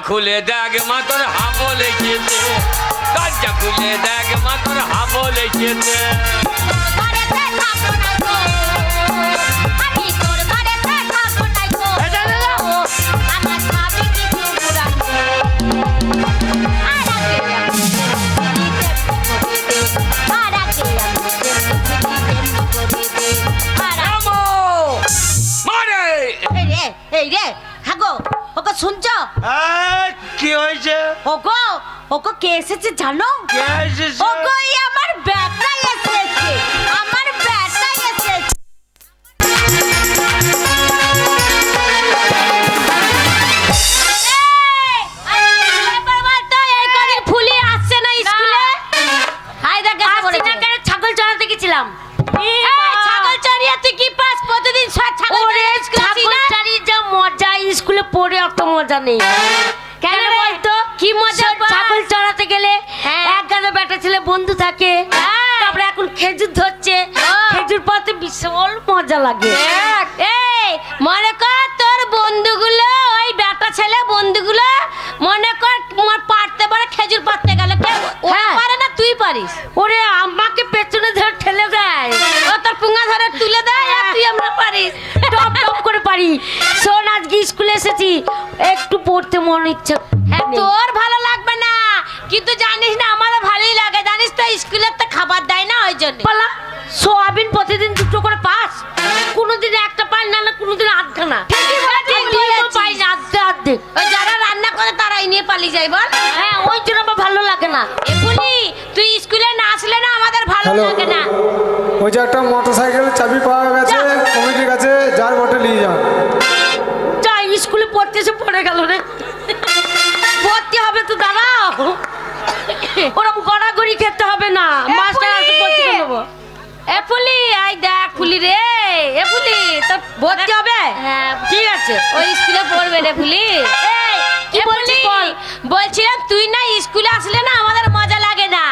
খুলে দেখ মা তোর হাবো লেগেছে, দরজা খুলে দেখ মা তোর হাবো লেগেছে। এই রে হাগো ওকে শুনছো? কি হয়েছে? ওগো ওগো কে এসেছে জানো? কে এসেছে? ওগো এই আমার ব্যাটা এসেছে, আমার ব্যাটা এসেছে। ফুলি আসছে না স্কুলে? হাই দেখ ছাগল চড়াতে গেছিলাম। ছাগল চড়িয়ে তুই কি পাস প্রতিদিন? ছাগল চড়িয়ে যা মজা স্কুলে পড়ে অত মজা নেই। কেন বলতো কি মজা? ছাগল চড়াতে গেলে এক গাদা বেটা ছেলে বন্ধু থাকে, তারপরে এখন খেজুর ধরছে, খেজুর পাতে বিশাল মজা লাগে। এই মনে কর তোর বন্ধুগুলো, ওই বেটা ছেলে বন্ধুগুলো মনে কর পারতে পারে, খেজুর পারতে গেলে কেউ পারে না, তুই পারিস? ওরে আমাকে পেছনে ধরে ঠেলে দেয়, ও তোর পুঙ্গা ধরে তুলে দেয়, আর তুই আমরা পারিস টপ টপ করে পারি। শোন আজকে স্কুলে এসেছি, একটু পড়তে মন ইচ্ছা। হ্যাঁ তোর ভালো লাগবে না, কিন্তু জানিস না আমারও ভালোই লাগে। জানিস তো স্কুলে তো খাবার দেয় না, ওই জন্য বলা সোয়াবিন প্রতিদিন দুটো করে পাস, কোনোদিন একটা পাই না, কোনোদিন আধখানা পাই না, আধে ওই যারা রান্না করে তারাই নিয়ে পালিয়ে যায় বল। হ্যাঁ ওই জন্য আমার ভালো লাগে না। এমনি তুই স্কুলে না আসলে না আমাদের ভালো লাগে না। ওই যে একটা মোটরসাইকেল চাবি পাওয়া গেছে কমিটির কাছে, যার বটে নিয়ে যান। যা স্কুলে পড়তে এসে পড়ে গেল রে, ভর্তি হবে তো দাঁড়াও, ওরকম গড়াগড়ি খেতে হবে না, মাস্টার আসে ভর্তি করে নেবো। এ ফুলি আই দেখ ফুলি রে, এ ফুলি তো ভর্তি হবে? হ্যাঁ ঠিক আছে, ওই স্কুলে পড়বে রে ফুলি। কি বলছিস বল? বলছিলাম তুই না স্কুলে আসলে না আমাদের মজা লাগে না,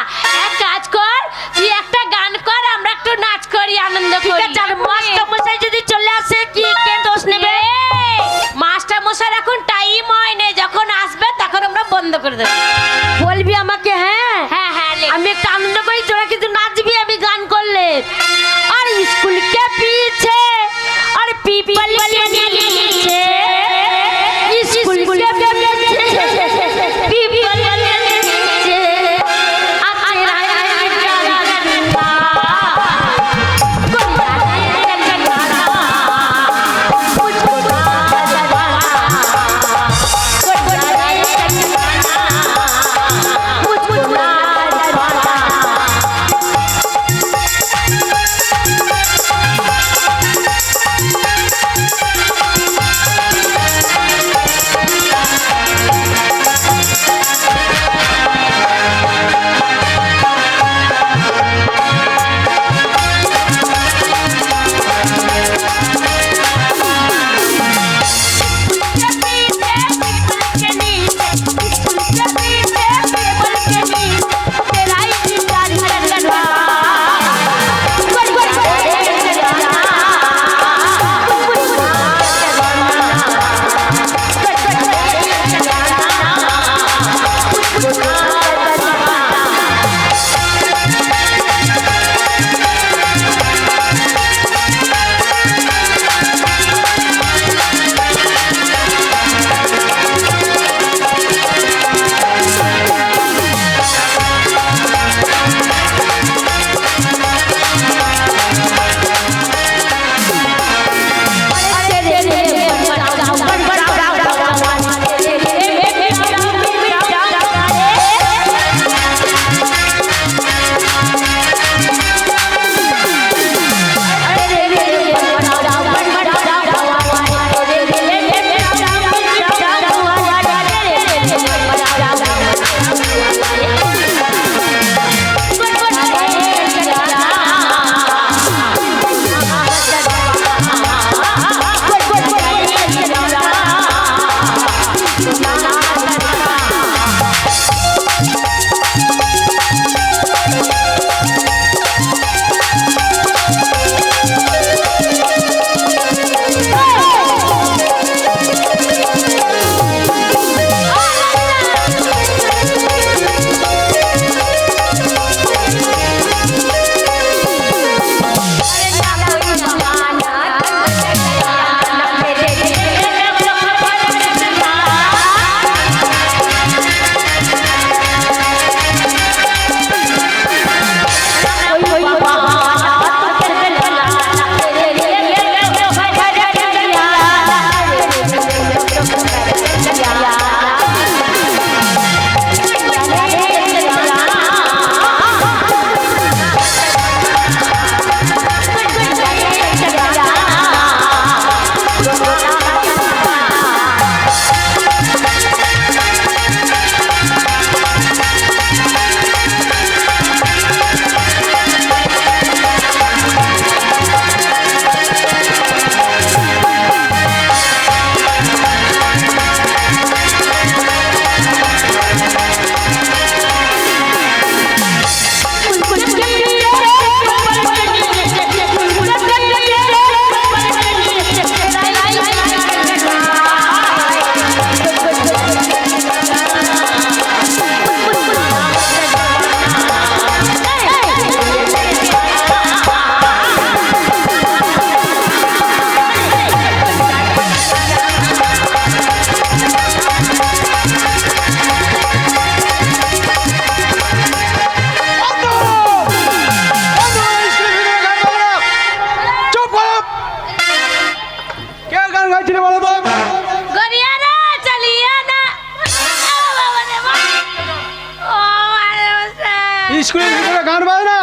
এক কাজ কর তুই একটা গান কর, আমরা একটু নাচ করি, আনন্দ করি। মাস্টার মশাই যদি চলে আসে কি কে দোষ নেবে? মাস্টার মশাই এখন টাইম হয় না, যখন আসবে তখন আমরা বন্ধ করে দেবো। বলবি আমাকে? হ্যাঁ হ্যাঁ হ্যাঁ আমি একটা আনন্দ করি, তোরা কিন্তু নাচবি আমি গান করলে। আর স্কুল কে পিছে আর পিপল के नीचे स्कूल के पीछे पीपल के नीचे तेरा जलवा मुझको গাইছিলে বলো তো? গড়িয়ারা চালিয়া না ও বাবা রে বাবা। ও আরে বাবা। স্কুলের ভিতরে গান বাজনা?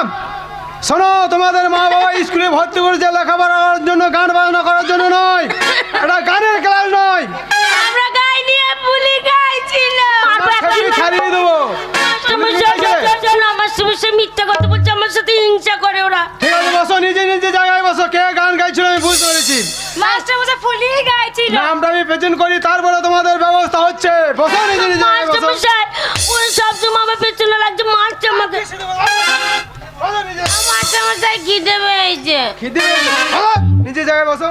শোনো, তোমাদের মা বাবা স্কুলে ভর্তি করেছে লেখাপড়ার জন্য, গান বাজনা করার জন্য নয়। এটা গানের ক্লাস নয়। আমরা গাইনি, বুলি গাইছিল। ছাড়িয়ে ছাড়িয়ে দেবো। আমার সমস্যা মিথ্যা কথা বলছে, আমার সাথে হিংসা করে ওরা। ঠিক আছে, বসো, নিজে নিজে জায়গায় বসো। কে গান গাইছিল আমি বুঝতে পেরেছি। মাস্টার মশাই ফুলি গাইছিল। নামটা আমি প্রেজেন্ট করি, তারপরে তোমাদের ব্যবস্থা হচ্ছে। বসো, নিজে নিজে জায়গায় মাস্টার বসো। মশাই ওই সব সময় আমার পেছনে লাগছে, মারছে আমাকে। বসো নিজে। মাস্টার মশাই কি দেবে এই যে খিদে পেয়েছে। বসো, নিজে জায়গায় বসো।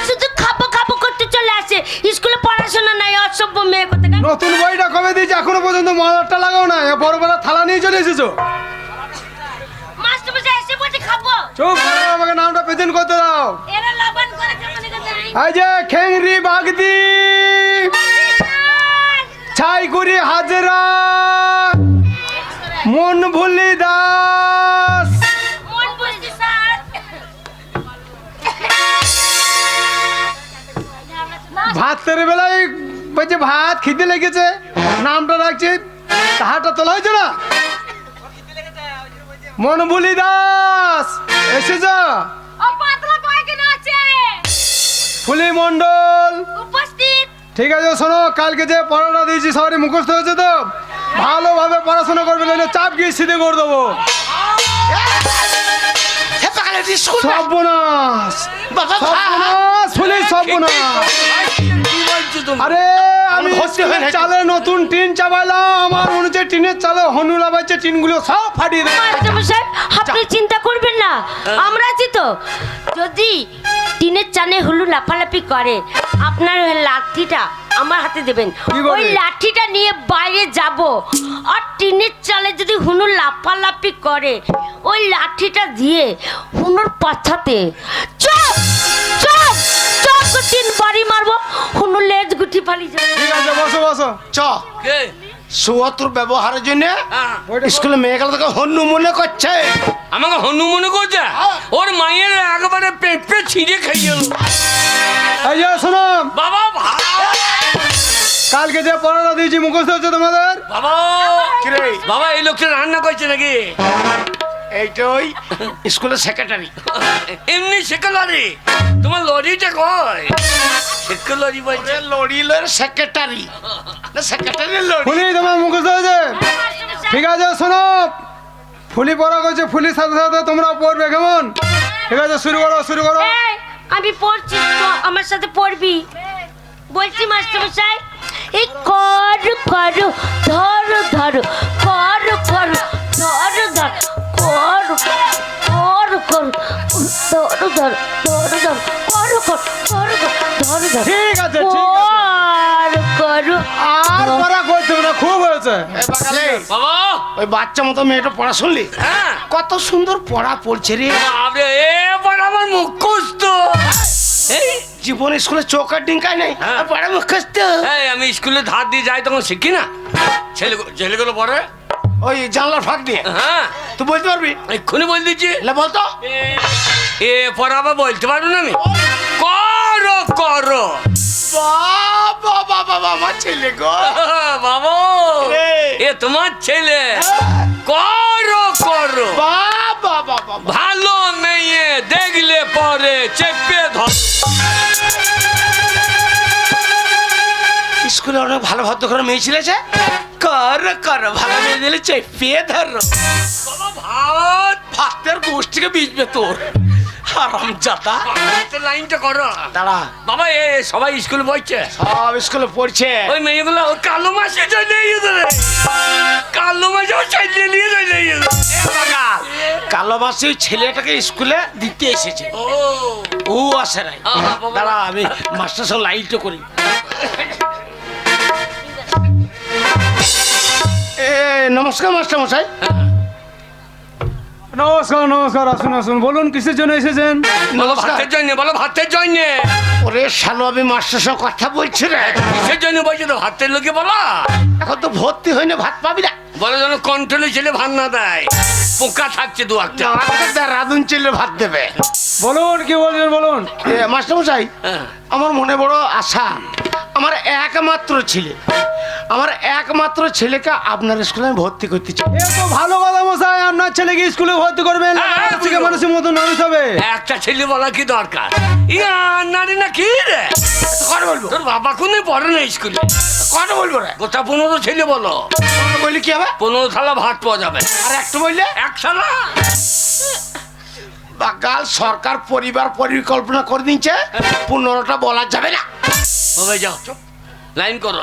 শুধু খাবো খাবো করতে চলে আসে, স্কুলে পড়াশোনা নাই, অসভ্য মেয়ে কোথাকার। নতুন বইটা কবে দিয়েছি এখনো পর্যন্ত মলারটা লাগাও না। বড় বড় থালা নিয়ে চলে এসেছো। মাস্টার মশাই এসে বলছে খাবো, চুপ করো, আমাকে নামটা প্রেজেন্ট করতে দাও। এরা লবণ করেছে মনে করছে নাই। এই যে খেংরি বাগদি, ছাইগুড়ি হাজরা, মন ভুলি দাস। মন বলছি স্যার। ভাতের বেলায় বলছে ভাত খিদে লেগেছে, নামটা রাখছে, তাহারটা তোলা হয়েছে না। মন ভুলি দাস এসেছ। ও পাতলা কয়জন আছে? ফুলি মন্ডল উপস্থিত। ঠিক আছে। শোনো, কালকে যে পড়াটা দিয়েছি সবারই মুখস্থ হয়েছে তো? ভালোভাবে পড়াশোনা করবে, নাহলে চাপ গিয়ে সিধে করে দেবো। সর্বনাশ, সর্বনাশ, ফুলি সর্বনাশ। কি বলছো তুমি? আরে আমি চালে নতুন টিন চাপাইলাম, আমার মনে হচ্ছে টিনের চালে হনু লাগাচ্ছে, টিনগুলো সব ফাটিয়ে দেবে। মাস্টার মশাই আপনি চিন্তা করবেন না, আমরা আছি তো। যদি টিনের চানে হুলু লাফালাফি করে, আপনার ওই লাঠিটা আমার হাতে দেবেন। কি বলে? ওই লাঠিটা নিয়ে বাইরে যাব, আর টিনের চালে যদি হুনু লাফালাফি করে, ওই লাঠিটা দিয়ে হুনুর পাছাতে চপ চপ চপ করে 3 বাড়ি মারবো, হুনু লেজ গুটি পালিয়ে যাবে। ঠিক আছে, বসো বসো। চ কে? সুয়াত্র ব্যবহারের জন্য হ্যাঁ। স্কুলে মেয়েগুলো তোকে হন্যু মনে করছে। আমাকে হনু মনে করছে? ওর মায়ের একবারে পেঁপে ছিঁড়ে খেয়ে গেল। এই যে শোনো, বাবা ভাই, কালকে যে পড়াটা দিয়েছি মুখস্থ হচ্ছে তোমাদের? বাবা কিরে? বাবা এই লোকটা রান্না করছে নাকি? এইটাই স্কুলের সেক্রেটারি। এমনি সেকেলারি? তোমার লরিটা কয়? সেকেলারি বলছে? লড়িলের সেক্রেটারি না, সেক্রেটারি লড়ি। ফুলি তোমার মুখস্থ হয়েছে? ঠিক আছে, শোনো, ফুলি পড়া করছে, ফুলির সাথে সাথে তোমরা পড়বে, কেমন? ঠিক আছে, শুরু করো, শুরু করো। এই, আমি পড়ছি তো, আমার সাথে পড়বি। বলছি মাস্টার মশাই, এই কর কর ধর ধর, কর কর ধর ধর, কর কর কর ধর ধর, ধর ধর, কর কর কর ধর ধর, ঠিক আছে, ঠিক আছে। কর কর। আর পড়া করতে হবে না, খুব হয়েছে। এ বাগালে, বাবা ওই বাচ্চা মতো মেয়েটা পড়া শুনলি? হ্যাঁ। কত সুন্দর পড়া পড়ছে রে। বাবরে, এবার আমার মুখস্থ। এই জীবনে স্কুলে চৌকার ডিঙ্কায় নাই, হ্যাঁ। আর পড়া মুখস্থ। এই, আমি স্কুলে ধার দিয়ে যাই তখন শিখি না? ছেলেগুলো পড়ে। ওই জানলার ফাঁক দিয়ে হ্যাঁ, তুই বলতে পারবি? এক্ষুনি বল দিচ্ছি। এলে বলতো। এ পড়া আবার বলতে পারবো না আমি? করো করো। বাবা বাবা বাবা, আমার ছেলে গো। বাবা, রে। এ তোমার ছেলে। করো করো। বাবা বাবা, ভালো মেয়ে দেখলে পরে চেপে ধর। স্কুলে অনেক ভালো ভদ্র করে মেয়ে ছিলেছে। কর কর, ভালো মেয়ে দিলে চেপিয়ে ধরো। বাবা ভাত ভাতের গোষ্ঠীকে বিজবে তোর হারাম জাদা। ভাতের লাইনটা করো। দাঁড়া, বাবা এ সবাই স্কুলে পড়ছে। সব স্কুলে পড়ছে। ওই মেয়েগুলো ওই কালো মাসে চলে গেছে রে। কালো মাসে চালিয়ে নিয়ে চলে গেছে। কালো মাসি ওই ছেলেটাকে স্কুলে দিতে এসেছে। ও ও আসে নাই। বাবা। দাঁড়া, আমি মাস্টার সব লাইটও করি। এ নমস্কার মাস্টার মশাই। নমস্কার নমস্কার, আসুন আসুন, বলুন কিসের জন্য এসেছেন? বলো নমস্কার। ভাতের জন্য, বলো ভাতের জন্য। ওরে শালো, আমি মাস্টার সঙ্গে কথা বলছি রে। কিসের জন্য বলছো? তো ভাতের লোকে বলো। এখন তো ভর্তি হয়নি, ভাত পাবি না। বলে যেন কন্ট্রোলে ছেলে ভাত না দেয়, পোকা থাকছে দু একটা। রাধুন ছেলে ভাত দেবে। বলুন কি বলছেন বলুন। মাস্টারমশাই, হ্যাঁ। আমার মনে বড় আশা, আমার একমাত্র ছেলেকে আপনার স্কুলে আমি ভর্তি করতে চাই। এ তো ভালো কথা মশাই, আপনার ছেলেকে স্কুলে ভর্তি করবেন, হ্যাঁ, থেকে মানুষের মতো মানুষ হবে। একটা ছেলে বলা কি দরকার? ইয়া নারী না কি রে? কত বলবো? তোর বাবা কোনে পড়ে না স্কুলে? কত বলবো রে? গোটা 15 ছেলে বলো, বললি কি হবে? 15 থালা ভাত পাওয়া যাবে। আর একটু বললে এক থালা? বাগাল সরকার পরিবার পরিকল্পনা করে দিচ্ছে, 15টা বলা যাবে না। হবে যাও, লাইন করো।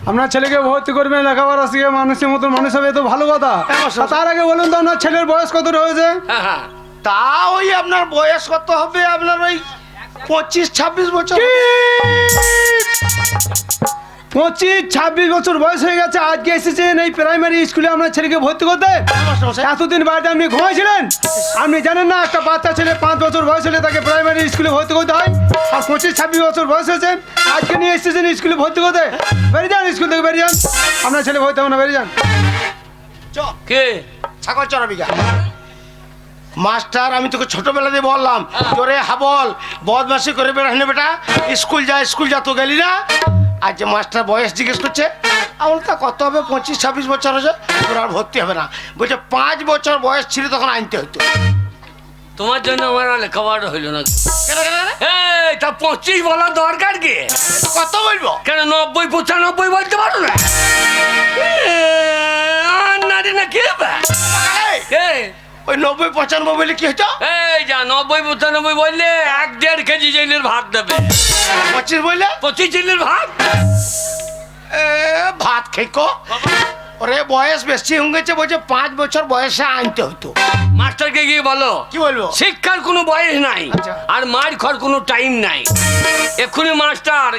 আপনার ছেলেকে ভর্তি করবেন, লেখাপড়া শিখে মানুষের মতো মানুষ হবে, এ তো ভালো কথা। আর তার আগে বলুন তো আপনার ছেলের বয়স কত হয়েছে? হ্যাঁ হ্যাঁ, তা ওই আপনার বয়স কত হবে? আপনার ওই 25-26 বছর। 25-26 বছর বয়স হয়ে গেছে, আজকে এসেছেন এই প্রাইমারি স্কুলে আপনার ছেলেকে ভর্তি করতে? এতদিন বাড়িতে আপনি ঘুমাইছিলেন? আপনি জানেন না একটা বাচ্চা ছেলে 5 বছর বয়স হলে তাকে প্রাইমারি স্কুলে ভর্তি করতে হয়? আর 25-26 বছর বয়স হয়েছে, আজকে নিয়ে এসেছেন স্কুলে ভর্তি করতে? বেরিয়ে যান, স্কুল থেকে বেরিয়ে যান, আপনার ছেলে ভর্তি হবে না, বেরিয়ে যান। কে? ছাগল চড়াবি গা। মাস্টার, আমি তোকে ছোটবেলা দিয়ে বললাম, তোরে হাবল বদমাসি করে বেড়ানো বেটা, স্কুল যা তো গেলি না। আর যে মাস্টার বয়স জিজ্ঞেস করছে, আমার তা কত হবে? 25-26 বছর হয়েছে, তোর আর ভর্তি হবে না। বলছে 5 বছর বয়স ছিল তখন আনতে হতো। তোমার জন্য আমার আর লেখাপড়া হইল না। কেন কেন কেন? এই তা 25 বলার দরকার কি? কত বলবো? কেন 90-95 বলতে পারো না? নারী না কি হবে? এই, ওই 90-95 বলে কি হতো? এই যা 90-95 বললে 1-1.5 কেজি জেলের ভাত দেবে। 25 বললে 25 জেলের ভাত। ভাত খেকো। ওরে বয়স বেশি হয়ে গেছে, বলছে 5 বছর বয়সে আনতে হতো। মাস্টারকে গিয়ে বলো কি বলবো? শিক্ষার কোনো বয়স নাই, আচ্ছা। আর মার খাওয়ার কোনো টাইম নাই। এক্ষুনি মাস্টার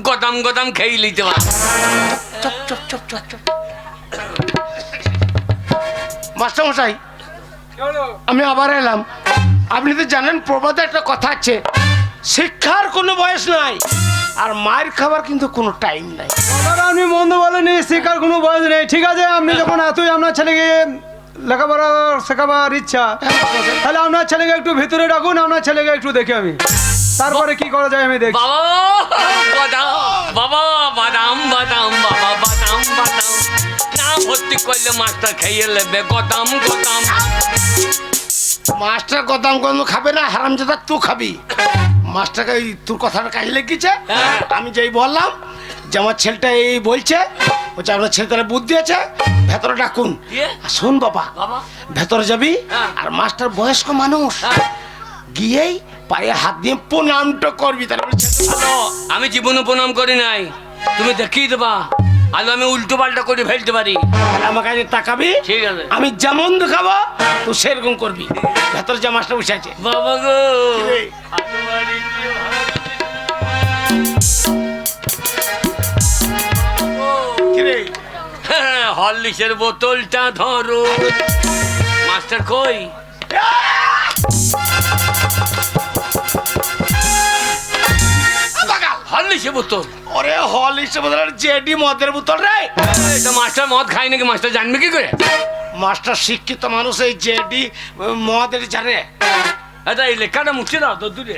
গদাম খেয়ে নিতে পারে। মাস্টার মশাই, আমি আবার এলাম। আপনি তো জানেন প্রবাদে একটা কথা আছে, শিক্ষার কোনো বয়স নাই, আর মায়ের খাবার কিন্তু কোনো টাইম নাই। কথাটা আপনি মন্দ বলেনি, শেখার কোনো বয়স নেই। ঠিক আছে, আপনি যখন এতই আপনার ছেলেকে লেখাপড়া শেখাবার ইচ্ছা, তাহলে আপনার ছেলেকে একটু ভিতরে ডাকুন, আপনার ছেলেকে একটু দেখি আমি, তারপরে কি করা যায় আমি দেখি। বাবা বাদাম না ভর্তি করলে মাস্টার খাইয়ে নেবে গদাম। মাস্টার গদাম খাবে না, হারামজাদা তুই খাবি। মাস্টারকে তোর কথাটা কাজে লেগেছে। আমি যেই বললাম যে আমার ছেলেটা এই বলছে, বলছে আপনার ছেলে তাহলে বুদ্ধি আছে, ভেতরে ডাকুন। শোন বাবা, ভেতরে যাবি, আর মাস্টার বয়স্ক মানুষ, গিয়েই পায়ে হাত দিয়ে প্রণামটা করবি। তাহলে আমি জীবনে প্রণাম করি নাই, তুমি দেখিয়ে দেবা। আজ আমি উল্টো পাল্টা করে ফেলতে পারি। আমার কাছে তাকাবি, ঠিক আছে? আমি যেমন দেখাবো তুই সেরকম করবি। ভেতরে যা, মাস্টার বসে আছে। বাবা গো, হরলিক্সের বোতলটা ধরো। মাস্টার কই? হরলিক্সের বোতল? ওরে হরলিক্সের বোতল, জেডি মদের বোতল রে। এটা মাস্টার মদ খাই নাকি? মাস্টার জানবে কি করে? মাস্টার শিক্ষিত মানুষ, এই জেডি মদের জানে। আচ্ছা, এই লেখাটা মুছে দাও তো দূরে।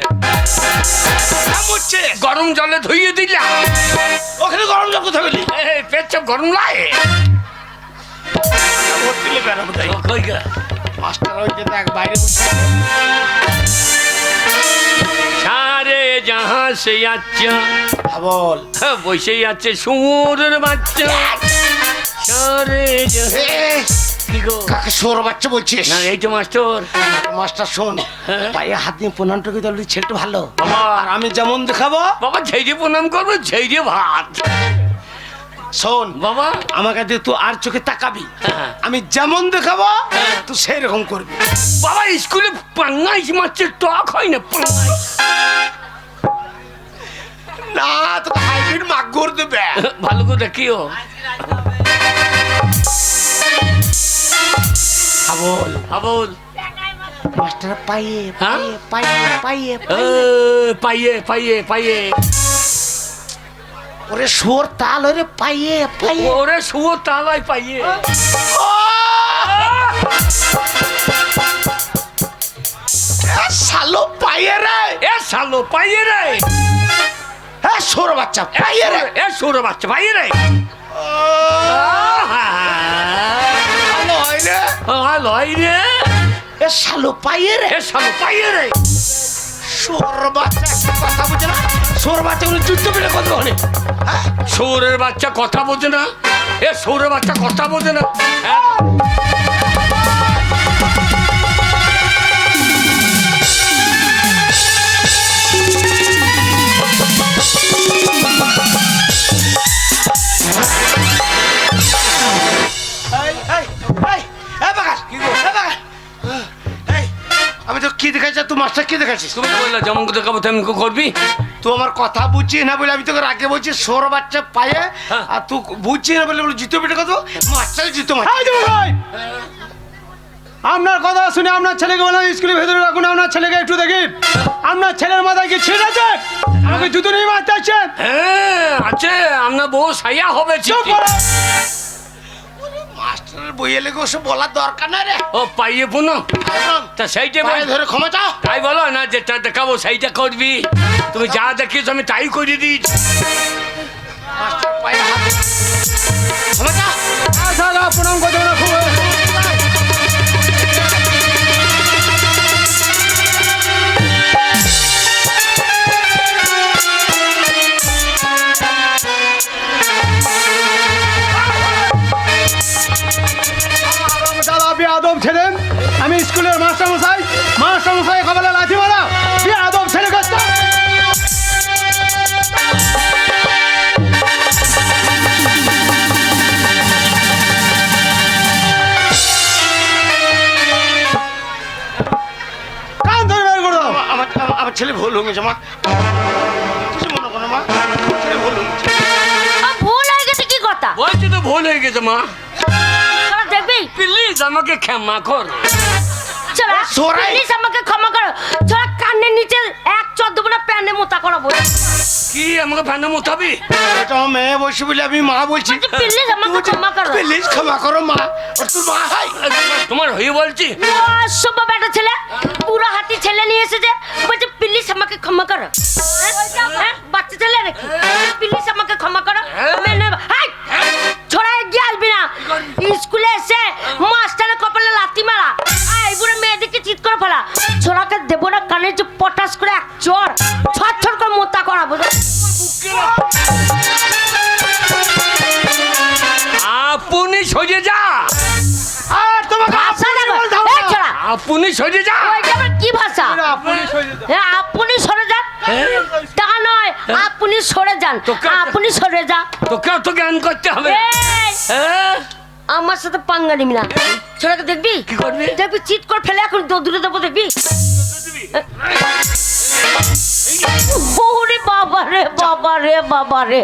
মুছছে গরম জলে ধুইয়ে দিলাম। ওখানে গরম জল কোথায় পেলি? পেট সব গরম লাগে। মাস্টার ওই যে দেখ বাইরে বসে। সারে জাহাঁ সে আচ্ছা বল, বসেই আছে সুরের বাচ্চা। সারে কি গো, কাকে সোর বাচ্চা বলছিস? না এই তো মাস্টার। মাস্টার শোন, পায়ে হাত দিয়ে প্রণামটা করে তাহলে ছেলেটা ভালো। বাবা, আর আমি যেমন দেখাবো বাবা ঝেড়ে প্রণাম করবো, ঝেড়ে ভাত। শোন বাবা, আমার কাছে তুই আর চোখে তাকাবি, হ্যাঁ। আমি যেমন দেখাবো তুই সেই রকম করবি। বাবা স্কুলে পাঙ্গাইশ মাছের টক হয় না? পাঙ্গাইশ না, তোকে হাইব্রিড মাগুর দেবে। ভালো করে দেখিও। হাবল হাবল মাস্টার পায়ে হ্যাঁ? পায়ে পায়ে পায়ে পাইয়ে পাইয়ে পাইয়ে। ওরে সোর তাল ওরে পাইয়ে পাইয়ে ওরে শুয়ো তালাই পাইয়ে শালো পাইয়ে রে এ শালো পাইয়ে রে হ্যাঁ সোর বাচ্চা পাইয়ে রে এ শুয়োর বাচ্চা পাইয়ে রে লয় রে লয় রে এ শালো পাইয়ে রে এ শালো পাইয়ে রে সোর বাচ্চা একটা কথা বুঝে না সোর বাচ্চা গুলো যুদ্ধ পেলে কত হলে শুয়োরের বাচ্চা কথা বোঝে না এ শুয়োরের বাচ্চা কথা বোঝে না আমি তো কি দেখাচ্ছি তুই মাস্টার কি দেখাচ্ছিস তুমি তো বললা যেমন দেখাবো তেমন করবি তুই আমার কথা বুঝছিস না বলে আমি তোকে আগে বলছি সোর বাচ্চা পায়ে হ্যাঁ। আর তুই বুঝছিস না বলে জুতো পেটে কত মাস্টার জুতো মার এই যে ভাই, আপনার কথা শুনে আপনার ছেলেকে বললাম স্কুলের ভেতরে রাখুন, আপনার ছেলেকে একটু দেখি। আপনার ছেলের মাথায় কি ছিঁড় আছে? আমাকে জুতো নিয়ে মারতে আসছেন? হ্যাঁ আছে আপনার বউ সাইয়া হবে চুপ চিঠি। করো। মাস্টারের বইয়ে লেগে ওসব বলার দরকার নাই রে ও পাইয়ে পুনো তা সেইটা পায়ে ধরে ক্ষমা চাও তাই বলো না যেটা দেখাবো সেইটা করবি তুমি যা দেখিস আমি তাই করে দিচ্ছি মাস্টার পায়ে হাত ক্ষমা চাও সারা প্রণাম করতে হবে না, খুব হয়েছে। দাদা বেয়াদব ছেলে, আমি স্কুলের মাস্টারমশাই কপালে লাথি মারা বেয়াদব ছেলে কাজটা। কান ধরে বের করে দাও। আমার ছেলে ভুল হয়ে গেছে মা কিছু মনে করো মা আমার ছেলে ভুল হয়ে গেছে ভুল হয়ে গেছে কি কথা বলছি তো ভুল হয়ে গেছে মা তোরা দেখবি প্লিজ আমাকে ক্ষমা কর চলা সরাই। প্লিজ আমাকে ক্ষমা করো চলা কানের নিচে এক চর দেবো না প্যান্ডে মোতা করাবো কি আমাকে ফ্যানে মোতাবি এটা আমার মেয়ে বসে বলে আমি মা বলছি প্লিজ আমাকে ক্ষমা করো প্লিজ ক্ষমা করো মা ওর তোর মা হয় তোমার হয়ে বলছি অসভ্য বেটা ছেলে পুরো হাতি ছেলে নিয়ে এসেছে বলছে প্লিজ আমাকে ক্ষমা করো হ্যাঁ? বাচ্চা ছেলে নাকি প্লিজ আমাকে ক্ষমা করো আমি নেব হাই ছোড়া এগিয়ে আসবি না স্কুলে এসে মাস্টারের কপালে লাথি মারা এই বুড়ো মেয়েদেরকে চিৎ করে ফেলা ছোড়াকে দেবো না কানে যে পটাশ করে এক চর ছট ছট করে মোতা করাবো আপনি সরে যা আর তোমাকে ভাষা দেখো বলতে হবে এই না। ছোড়া আপনি সরে যা ওইটা আবার কি ভাষা আপনি সরে যান। হ্যাঁ আপনি সরে যান হ্যাঁ? তা নয় আপনি সরে যান তোকে- আপনি সরে যান তোকেও তো জ্ঞান করতে হবে এই, হ্যাঁ? আমার সাথে পাঙ্গা নিবি না ছোড়াকে দেখবি কি করবি? দেখবি চিৎ করে ফেলে এখন দূরে দেবো দেখবি ওরে বাবা রে বাবা রে বাবা রে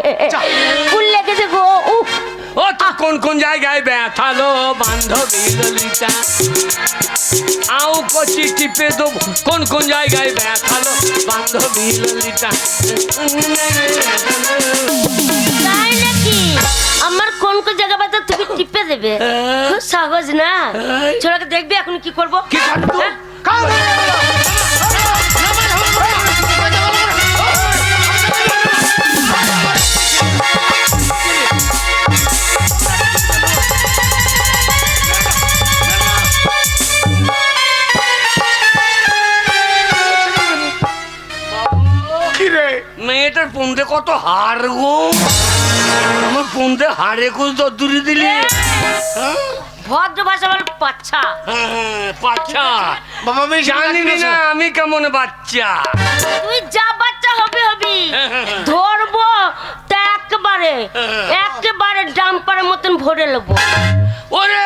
ফুল লেগেছে গো উফ ও তো কোন কোন জায়গায় ব্যথালো বান্ধবী ললিতা আও কচি টিপে দেবো কোন কোন জায়গায় ব্যথালো বান্ধবী ললিতা তাই নাকি আমার কোন কোন জায়গা বাজা তুমি টিপে দেবে খুব সহজ না ছোড়াকে দেখবি এখন কি করবো কি করবো? হ্যাঁ? কান ধরে বের করে দাও। কি রে মেয়েটার পুন্দে কত হার গো আমার পুন্দে হারে কুছ দূরে দিলে ভদ্র ভাষা বল বাচ্চা বাচ্চা বাবা আমি জানি না আমি কেমন বাচ্চা তুই যা বাচ্চা হবে হবি ধরবো তা একেবারে ডাম্পারের মতন ভরে নেবো ওরে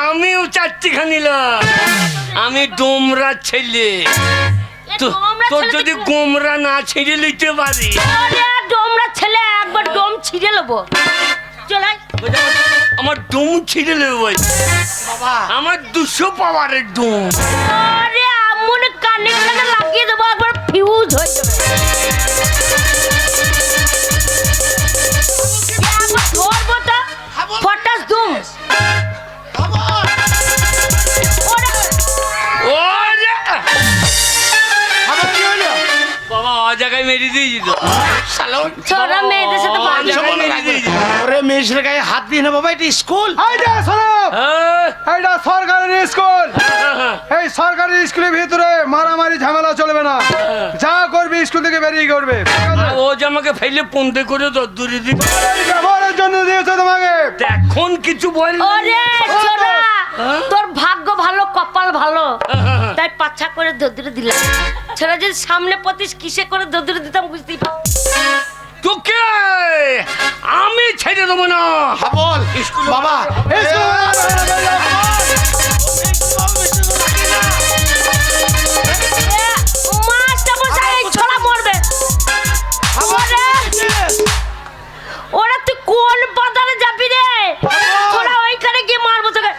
আমিও চারটিখানি লোক আমি ডোমরা ছেলে তোর যদি গোমরা না ছিঁড়ে নিতে পারি আরে ডোমরা ছেলে একবার ডোম ছিঁড়ে নেবো চলাই আমার ডোম ছিঁড়ে নেবো বাবা আমার 200 পাওয়ারের ডোম আরে আমনে কানে কানে লাগিয়ে দেবো একবার ফিউজ হয়ে যাবে ভালো ছোড়া মেয়েদের সাথে ও, বাজে। আমি মেরে দিয়েছি। ওরে মেয়েছের গায়ে হাত দিয়ে না বাবা, এটা স্কুল। এইটা শোনো, এইটা সরকারি স্কুল। এই সরকারি স্কুলের ভিতরে মারামারি ঝামেলা চলবে না। যা করবি স্কুল থেকে বেরিয়ে করবে, ঠিক আছে? ও যে আমাকে ফেলে পন্দে করে তো দূরে দিবে। এই ব্যবহারের জন্য দিয়েছে তোমাকে। এখন কিছু বল। ওরে ছোড়া, তোর ভাগ্য ভালো, কপাল ভালো, তাই পাচ্ছা করে দদুরে দিলাম। ছোড়া যদি সামনে পতিস কিসে করে দদুরে দিতাম বুঝতেই পার। তোকে আমি ছেড়ে দেবো না। হ্যাঁ বল বাবা। এই স্কুল- মাস্টার মশাই, এই ছোড়া মরবে। ওরে, ওরা তুই কোন বাজারে যাবি রে? তোরা ওইখানে গিয়ে মারবো তোকে।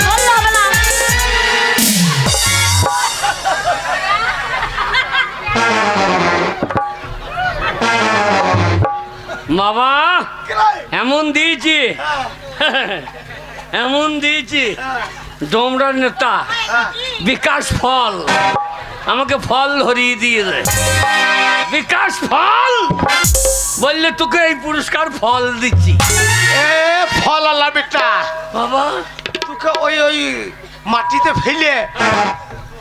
ধরলে হবে না। বাবা এমন দিয়েছি, এমন দিয়েছি ডোমরার নেতা বিকাশ ফল আমাকে ফল ধরিয়ে দিয়েছে। বিকাশ ফল বললে তোকে এই পুরস্কার ফল দিচ্ছি। এ ফল আল্লাহ বেটা, বাবা তোকে ওই ওই মাটিতে ফেলে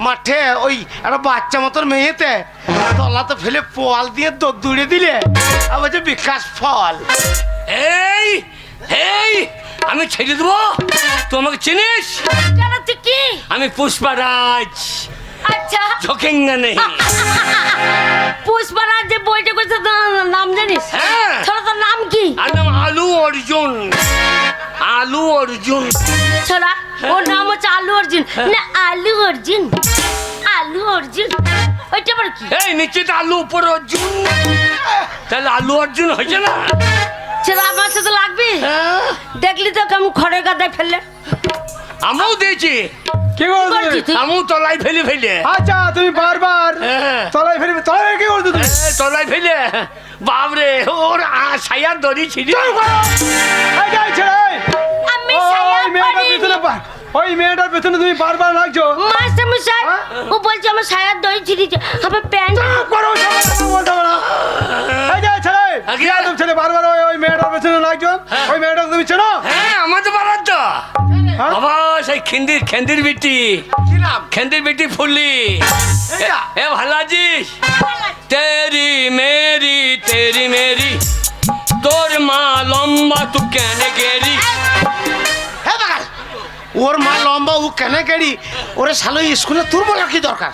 মাঠে ওই একটা বাচ্চা মতন মেয়েতে তলাতে ফেলে পোয়াল দিয়ে দৌড়ে দিলে আবার যে বিকাশ ফল। এই এই আমি ছেড়ে দেবো, তুই আমাকে চিনিস? কেন তুই কি? আমি পুষ্পারাজ, আচ্ছা, ঝোঁকেঙ্গা নেই। পুষ্পারাজ যে বইটা করছে তার নাম জানিস? হ্যাঁ। ছোড়া তোর নাম কি? আর নাম আলু অর্জুন। আলু অর্জুন। ছোড়া ওর নাম হচ্ছে আলু অর্জুন না আলু অর্জুন? আলু অর্জুন ওইটা আবার কি? এই নিচে তো আলু, উপর অর্জুন, তাহলে আলু অর্জুন হয়েছে না? ছেড়া আমার সাথে লাগবি? হ্যাঁ। দেখলি তো কেমন খড়ের গাদায় ফেললে। আমিও দিয়েছি, কি করো কি করছিস তুমি? তুই? আমিও তলায় ফেলে ফেলে। আচ্ছা তুমি বারবার হ্যাঁ। তলায় ফেলবে, তলায় কি করছো তুমি? তলায় ফেলে বাবরে ওর ছায়ার দড়ি ছিঁড়ি। এই যে এই ছেলে, আমি ওই সায়া মেয়েটার পরিনি। পেছনে ওই মেয়েটার পেছনে তুমি বারবার লাগছো। মাস্টার মশাই, হ্যাঁ? ও বলছে আমার সায়ার দই ছিঁড়েছে, আমার প্যান্ট। বলতে পারো। এই যে ছেলে, আগে। তুমি ছেলে বারবার ওই মেয়েটার পেছনে লাগছো। ওই মেয়েটাকে তুমি চেনো? হ্যাঁ আমাদের পাড়ার তো হ্যাঁ? বাবা, সেই খেন্দির বিটি, কি নাম? খেন্দির বিটি ফুললি। এইটা? এ ভালো আছিস? তেরি মেরি তোর মা লম্বা তু কেন গেরি। হ্যাঁ বাগাল, ওর মা লম্বা, ও কেন গেড়ি? ওরে শালো স্কুলে তোর বলার কি দরকার?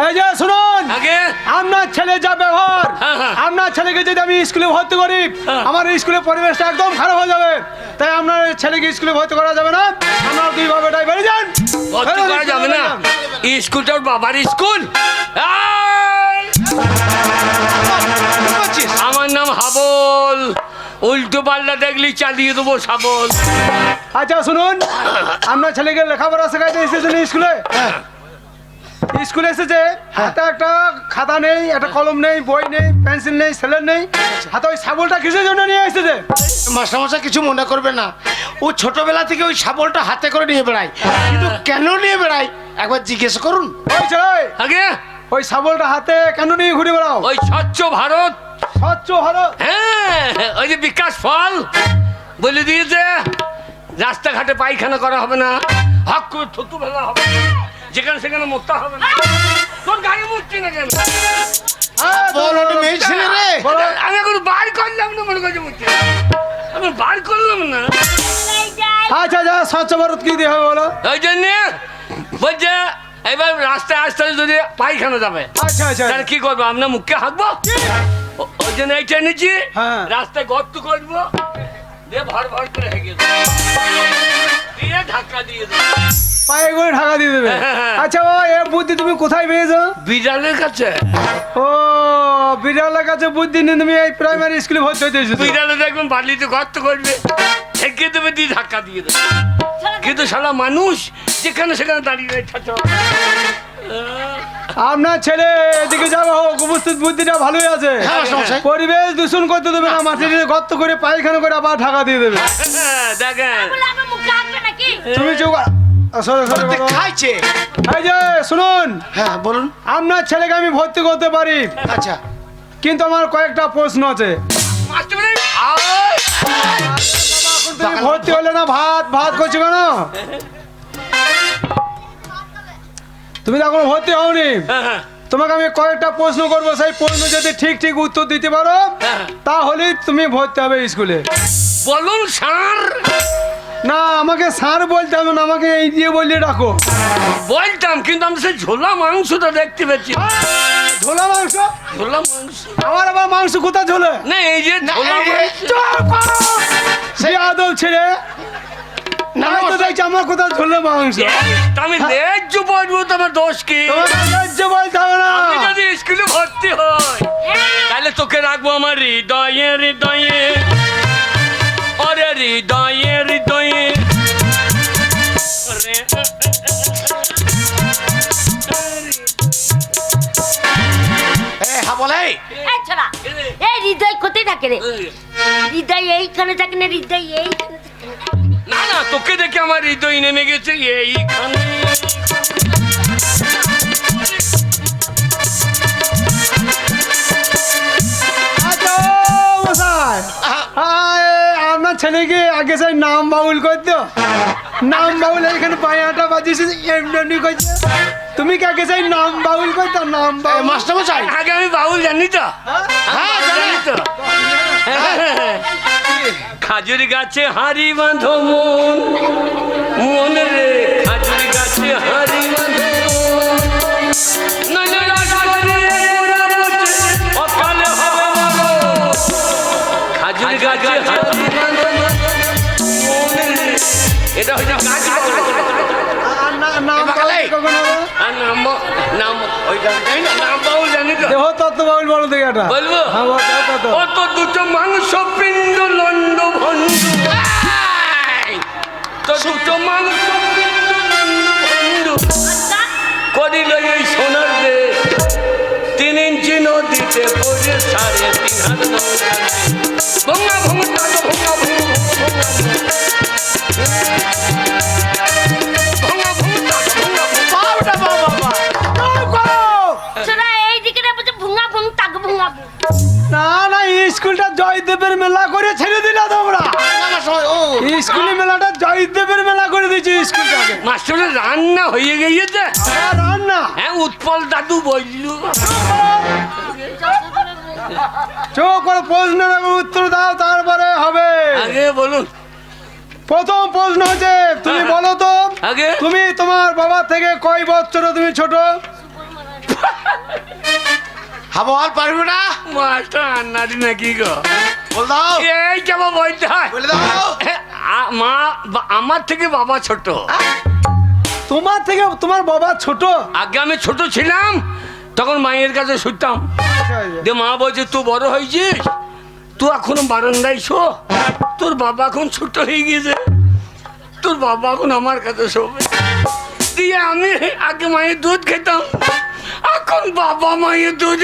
এই যে শুনুন, আগে আপনার ছেলে যা ব্যবহার, হ্যাঁ, হ্যাঁ। আপনার ছেলেকে যদি আমি স্কুলে ভর্তি করি, হ্যাঁ। আমার স্কুলের পরিবেশটা একদম খারাপ হয়ে যাবে। তাই আপনার ছেলেকে স্কুলে ভর্তি করা যাবে না। আপনার দুই বাবাটাই বেরিয়ে যান। ভর্তি করা যাবে না? স্কুলটা ওর বাবার স্কুল। এই! কি করছিস? আমার নাম হাবল, উল্টো পাল্লা দেখলি চালিয়ে দেবো শাবল। আচ্ছা শুনুন, আপনার ছেলেকে লেখাপড়া শেখাইতে এসেছেন স্কুলে। স্কুলে এসেছে, হাতে একটা খাতা নেই, একটা কলম নেই, বই নেই, পেন্সিল নেই, স্লেট নেই। হাতে ওই শাবলটা কিসের জন্য নিয়ে এসেছে? মাস্টারমশাই কিছু মনে করবে না, ও ছোটবেলা থেকে ওই শাবলটা হাতে করে নিয়ে বেড়ায়, কিন্তু কেন নিয়ে বেড়ায় একবার জিজ্ঞেস করুন। ওই ছেলে, আগে ওই শাবলটা হাতে কেন নিয়ে ঘুরে বেড়াও? ওই স্বচ্ছ ভারত, স্বচ্ছ ভারত। হ্যাঁ ওই যে বিকাশ ফল বলে দিয়েছে রাস্তাঘাটে পায়খানা করা হবে না, হক করে থুতু ফেলা হবে না। যেখানে সেখানে মরতে হবে না। তোর গায়ে মুচ্ছি না কেন? বল ওটা মেয়ে ছেলে রে। আমি এখন বার করলাম না, মনে করছি মুচ্ছি না। আমি বার করলাম না। আচ্ছা আচ্ছা, স্বচ্ছ ভারত কি দিয়ে হবে বলো? ওই জন্য বলছে এবার রাস্তায় আসতে যদি পায়খানা যাবে, আচ্ছা আচ্ছা তাহলে কি করবো? আপনার মুখকে হাঁকবো। ওই জন্য এইটা নিচ্ছি, হ্যাঁ। রাস্তায় গর্ত করবো, দিয়ে ভর ভর করে হেগে দেবো, দিয়ে ধাক্কা দিয়ে দেবো। পায়ে করে ঢাকা দিয়ে দেবে। হ্যাঁ। আচ্ছা বাবা, এ বুদ্ধি তুমি কোথায় পেয়েছো? বিড়ালের কাছে। ও, বিড়ালের কাছে বুদ্ধি নিয়ে তুমি এই প্রাইমারি স্কুলে ভর্তি হতে এসেছো? বিড়ালে দেখবেন বালিতে গর্ত করবে, হেগে দেবে, দিয়ে ধাক্কা দিয়ে দেবে। কিন্তু শালা মানুষ যেখানে সেখানে দাঁড়িয়ে রয়েছে। আপনার ছেলে এদিকে যাবে হোক, উপস্থিত বুদ্ধিটা ভালোই আছে। হ্যাঁ, সমস্যা। পরিবেশ দূষণ করতে দেবে না, মাটির গর্ত করে পায়খানা করে আবার ঢাকা দিয়ে দেবে। দেখেন বলে আমার মুখে হাঁকবে নাকি? তুমি চুপ সরে সরে ওটা বলো। খাইছে। এই যে শুনুন, হ্যাঁ বলুন। আপনার ছেলেকে আমি ভর্তি করতে পারি, আচ্ছা কিন্তু আমার কয়েকটা প্রশ্ন আছে। মাস্টারমশাই, আয়। তুমি ভর্তি হলে না, ভাত ভাত করছো কেন? তুমি তো এখন ভর্তি হওনি। হ্যাঁ, তোমাকে আমি কয়েকটা প্রশ্ন করবো, সেই প্রশ্ন যদি ঠিক ঠিক উত্তর দিতে পারো হ্যাঁ। তাহলেই তুমি ভর্তি হবে স্কুলে। বলুন স্যার। না, আমাকে স্যার বলতে হবে না, আমাকে এই দিয়ে বললে ডাকো। বলতাম, কিন্তু আমি সেই ঝোলা মাংসটা দেখতে পেয়েছি। ঝোলা মাংস? ঝোলা মাংস আমার আবার মাংস কোথায় ঝোলে? না, এই যে ঝোলা মাংস। সেই আদল ছেড়ে না, আমি তো দেখছি আমার কোথায় ঝোলে মাংস। আমি ন্যায্য বলবো, তোমার দোষ কি? তোমাকে ন্যায্য বলতে হবে না। আমি যদি স্কুলে ভর্তি হই, তাহলে তোকে রাখবো আমার হৃদয়ে হৃদয়ে, ওরে হৃদয়ে হৃদয়ে। হ্যাঁ বলে। এই ছোড়া, এই হৃদয় কোথায় থাকে রে? হৃদয় এইখানে থাকে না, হৃদয় এইখানে থাকে না। না না, তোকে দেখে আমার হৃদয় নেমে গেছে এইখানে। আচ্ছা, ও মশাই, আপনার ছেলেকে আগে সেই নাম বাউল করতো, নাম বাউল এখানে পায়াটা বাজিয়েছে এমনি করছে। তুমি কি আগে সেই নাম বাউল করতো? নাম বাউল মাস্টার মশাই। আগে আমি বাউল জানি তো। হ্যাঁ জানি তো। খাজুর গাছে হাড়ি বাঁধো মন, মন রে খাজুর গাছে হাড়ি বাঁধো নইলে রাজবাড়ি পুরা বসে অকালে হবে মরণ। খাজুর গাছে হাড়ি বাঁধো মন রে। এটা হচ্ছে গাছ। নাম বাউল কখন হবে? আর নাম ওই গান জানি না, নাম বাউল জানি তো। দেহ তত্ত্ব বাউল বলো দেখি এটা। বলবো? হ্যাঁ বল, দেহ তত্ত্ব। অত দুটো মাংস পিণ্ড লন্ড ভণ্ড, তো দুটো মাংস পিণ্ড লন্ড ভণ্ড করিল এই সোনার দে 3 ইঞ্চি নদীতে পড়ে 3.5 হাত নৌকা। ভঙ্গা ভঙ্গা ভঙ্গা ভঙ্গা ছোড়া, এই দিকে না বলছে ভুঙ্গা ভুং তাক ভুঙ্গা ভুং। না না, স্কুলটা জয়দেবের মেলা করে ছেড়ে দিলা তোমরা। স্কুলে মেলাটা জয়দেবের মেলা করে দিয়েছি স্কুলটাকে। মাস্টারের রান্না হয়ে গিয়েছে। আর রান্না হ্যাঁ, উৎপল দাদু বলল। চোখ করে প্রশ্নের উত্তর দাও, তারপরে হবে। আগে বলুন। প্রথম প্রশ্ন হচ্ছে, তুমি বলো তো, আগে তুমি তোমার বাবা থেকে কয় বছর তুমি ছোট? হ্যাঁ বল, পারবি না? মাস্টার আন্নারি নাকি গো? বল দাও। এই কেমন বলতে হয়? বলে দাও। আমার থেকে বাবা ছোট। তোমার থেকে তোমার বাবা ছোট? আগে আমি ছোট ছিলাম, তখন মায়ের কাছে শুনতাম। যে মা বলছে তুই বড় হয়েছিস, তুই এখনো বারান্দায় শো, তোর বাবা এখন ছোট হয়ে গিয়েছে, তোর বাবা এখন আমার কাছে শোবে। দিয়ে আমি আগে মায়ের দুধ খেতাম, এখন বাবা মায়ের দুধ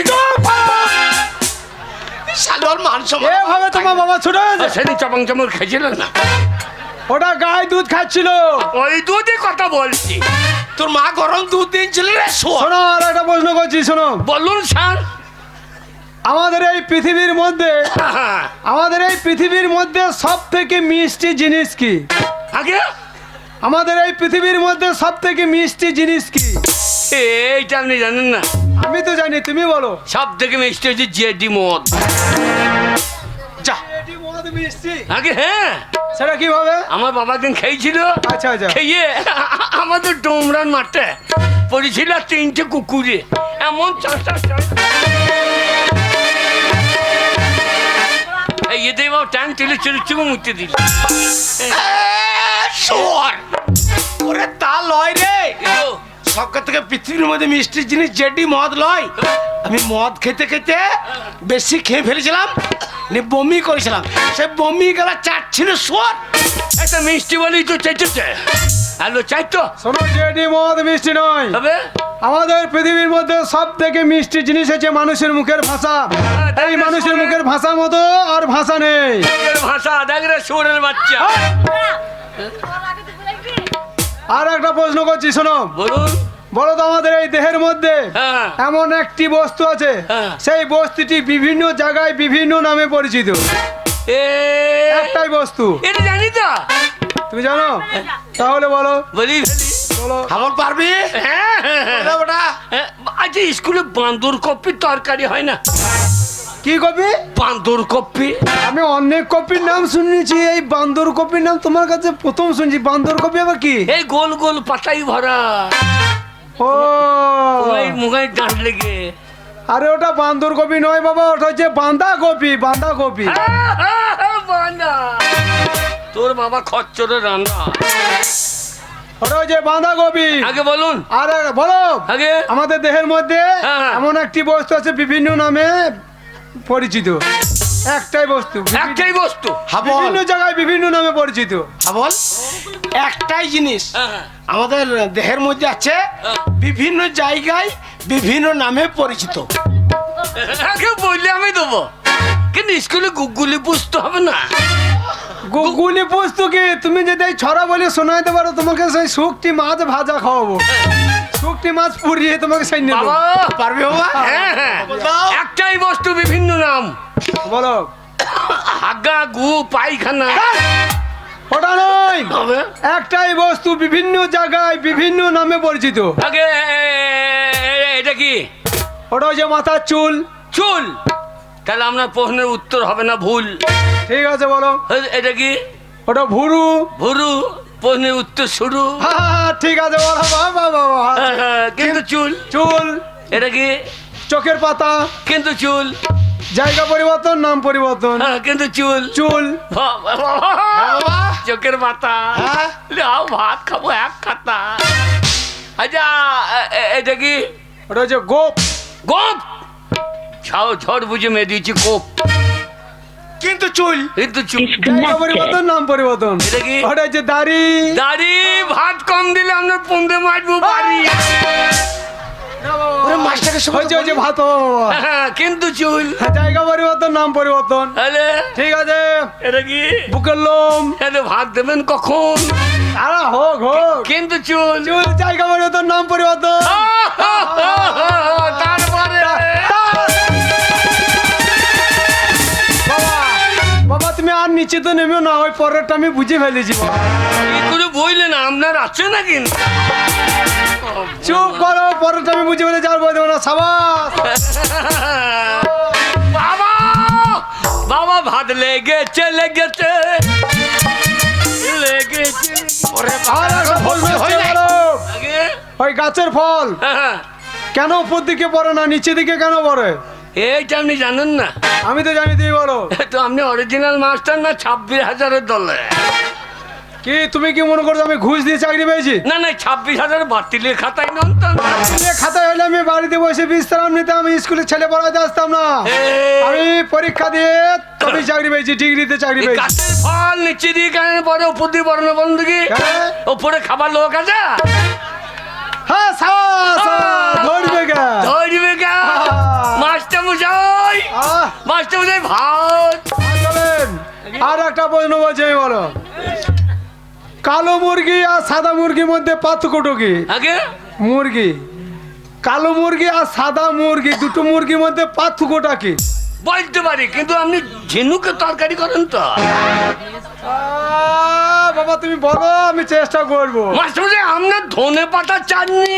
শালোর মান সম্মান। এভাবে তোমার বাবা ছোট হয়েছে? সেদিন চপাং চামড় খেয়েছিল না, ওটা গায়ে দুধ খাচ্ছিল। ওই দুধে কথা বলছি। তোর মা গরম দুধ দিয়েছিল রে। শোনো, আর একটা প্রশ্ন করছি, শোনো। বলুন স্যার। আমাদের এই পৃথিবীর মধ্যে সব থেকে মিষ্টি জিনিস কি? আগে আমাদের এই পৃথিবীর মধ্যে সব থেকে মিষ্টি জিনিস কি? এইটা আপনি জানেন না? আমি তো জানি, তুমি বলো। সব থেকে মিষ্টি হচ্ছে জেডি মদ। যা এটি মদ মিষ্টি? আগে হ্যাঁ, সেটা কিভাবে? আমার বাবা দিন খেয়েছিল। আচ্ছা আচ্ছা। খেয়ে আমাদের ডোমরান মাঠে পড়েছিল 3টে কুকুরে, এমন চাষা এতে বাবা ট্যাং তুলে চুমু মুখতে দিল। শোর ওরে তা লয় রে, সব থেকে পৃথিবীর মধ্যে মিষ্টি জিনিস জেডি মদ লয়। আমি মদ খেতে খেতে বেশি খেয়ে ফেলেছিলাম, নিয়ে বমি করেছিলাম, সে বমি গেলা চাটছিল শোর। একটা মিষ্টি বলেই তো চাইতেছে। হ্যালো, চাইতো শোনো, জেডি মদ মিষ্টি নয়। তবে আমাদের পৃথিবীর মধ্যে সব থেকে মিষ্টি জিনিস হচ্ছে মানুষের মুখের ভাষা। এই মানুষের মুখের ভাষা মতো আর ভাষা নেই। ভাষা দেখ রে সুরের বাচ্চা। আর একটা প্রশ্ন করছি, শোনো। বলুন। বলো তো, আমাদের এই দেহের মধ্যে হ্যাঁ। এমন একটি বস্তু আছে, হ্যাঁ। সেই বস্তুটি বিভিন্ন জায়গায় বিভিন্ন নামে পরিচিত। একটাই বস্তু। এটা জানি তো। তুমি জানো? তাহলে বলো। বলি বলো। খাবার পারবি? হ্যাঁ হ্যাঁ হ্যাঁ। ওটা আচ্ছা, স্কুলে বান্দর কপির তরকারি হয় না? কি কপি? বান্দর কপি। আমি অনেক কপির নাম শুনেছি, এই বান্দর কপির নাম তোমার কাছে প্রথম শুনছি। বান্দর কপি আবার কি? এই গোল গোল পাতাই ভরা, ও ওই মুগাই ডাঁট লেগে। আরে ওটা বান্দর কপি নয় বাবা, ওটা হচ্ছে বাঁধা কপি। বাঁধা কপি। বান্দা, তোর বাবা খচ্চরে রান্না। ওটা হচ্ছে বাঁধা কপি। আগে বলুন। আরে বলো। আগে আমাদের দেহের মধ্যে হ্যাঁ। এমন একটি বস্তু আছে বিভিন্ন নামে পরিচিত। একটাই বস্তু, একটাই বস্তু। বিভিন্ন জায়গায় বিভিন্ন নামে পরিচিত। বল, একটাই জিনিস হ্যাঁ। আমাদের দেহের মধ্যে আছে, বিভিন্ন জায়গায় বিভিন্ন নামে পরিচিত। আগে বললে আমি দেবো, কিন্তু স্কুলে গুগলি বুঝতে হবে না। গুগলি বস্তু কি? তুমি যদি এই ছড়া বলে শোনাইতে পারো, তোমাকে সেই শুকটি মাছ ভাজা খাওয়াবো। শুকটি মাছ পুড়িয়ে তোমাকে সেই নেবো। বাবা পারবি বাবা? হ্যাঁ হ্যাঁ, দাও। একটাই বস্তু বিভিন্ন নাম। বলো। হাগা গু পায়খানা। ওটা নয়, হবে। একটাই বস্তু বিভিন্ন জায়গায় বিভিন্ন নামে পরিচিত। আগে এটা কি? ওটা হচ্ছে মাথার চুল। চুল। তাহলে আপনার প্রশ্নের উত্তর হবে না, ভুল। ঠিক আছে, বলো। এটা কি? ওটা ভুরু। ভুরু। প্রশ্নের উত্তর শুরু। ঠিক আছে, বলো। বাবা বাবা। কিন্তু চুল। চুল। এটা কি? চোখের পাতা। কিন্তু চুল। জায়গা পরিবর্তন, নাম পরিবর্তন। কিন্তু চুল। চুল। বাবা, চোখের পাতা। হ্যাঁ। লাও, ভাত খাবো এক খাতা। আচ্ছা, এটা কি? ওটা হচ্ছে গোপ। গোপ। ছাও ঝড় বুঝে মেয়ে দিয়েছি কোপ। কিন্তু চুল। কিন্তু চুল। জায়গা পরিবর্তন, নাম পরিবর্তন। এটা কি? ওটা হচ্ছে দাড়ি। দাড়ি। ভাত কম দিলে আমরা পুন্দে মারবো বাড়ি। ওরে মাস্টারকে হচ্ছে হচ্ছে ভাত। কিন্তু চুল। জায়গা পরিবর্তন, নাম পরিবর্তন। আরে ঠিক আছে। এটা কি? বুকের লোম। এটা ভাত দেবেন কখন? আরে হোক হোক। কিন্তু চুল। চুল, জায়গা পরিবর্তন, নাম পরিবর্তন। তারপরে বাবা বাবা, তুমি আর নিচে তো নেমে না, ওই পরেরটা আমি বুঝে ফেলেছি। বাবা কি করে বললেন? আপনার আছে না কিন্তু? চুপ করো, পরেরটা আমি বুঝে ফেলেছি, আর বলতে না। সাবাস। বাবা বাবা, ভাত লেগেছে লেগেছে লেগেছে। আর একটা প্রশ্ন হচ্ছে, বলো। আগে ওই গাছের ফল হ্যাঁ, কেন উপর দিকে পড়ে না, নিচে দিকে কেন পড়ে? এইটা আপনি জানেন না? আমি তো জানি, তুমি বলো। তো আপনি অরিজিনাল মাস্টার না 26,000 দলে? কি তুমি কি মনে করছো আমি ঘুষ দিয়ে চাকরি পেয়েছি? না না, 26,000 বাতিলের খাতায় নন তো। খাতায় হলে আমি বাড়িতে বসে বিশ্রাম নিতে, আমি স্কুলে ছেলে পড়াতে আসতাম না। আমি পরীক্ষা দিয়ে তবে চাকরি পেয়েছি, ডিগ্রিতে চাকরি পেয়েছি। গাছের ফল নিচে দিয়ে কেন পরে, উপর দিয়ে পড়ে না বন্ধু কি? হ্যাঁ। উপরে খাবার লোক আছে? হ্যাঁ, সাবাস। ধরবে গা। ধরবে গা। মাস্টার মশাই, মাস্টার মশাই ভাত। চলেন, আর একটা প্রশ্ন বলছি, আমি বলো। কালো মুরগি আর সাদা মুরগির মধ্যে পার্থক্যটা কি? আগে মুরগি, কালো মুরগি আর সাদা মুরগি, দুটো মুরগির মধ্যে পার্থক্যটা কি? বলতে পারি, কিন্তু আপনি ঝিনুকে তরকারি করেন তো? বাবা তুমি বলো, আমি চেষ্টা করবো। মাস্টারমশাই আপনার ধনে পাতা চাটনি।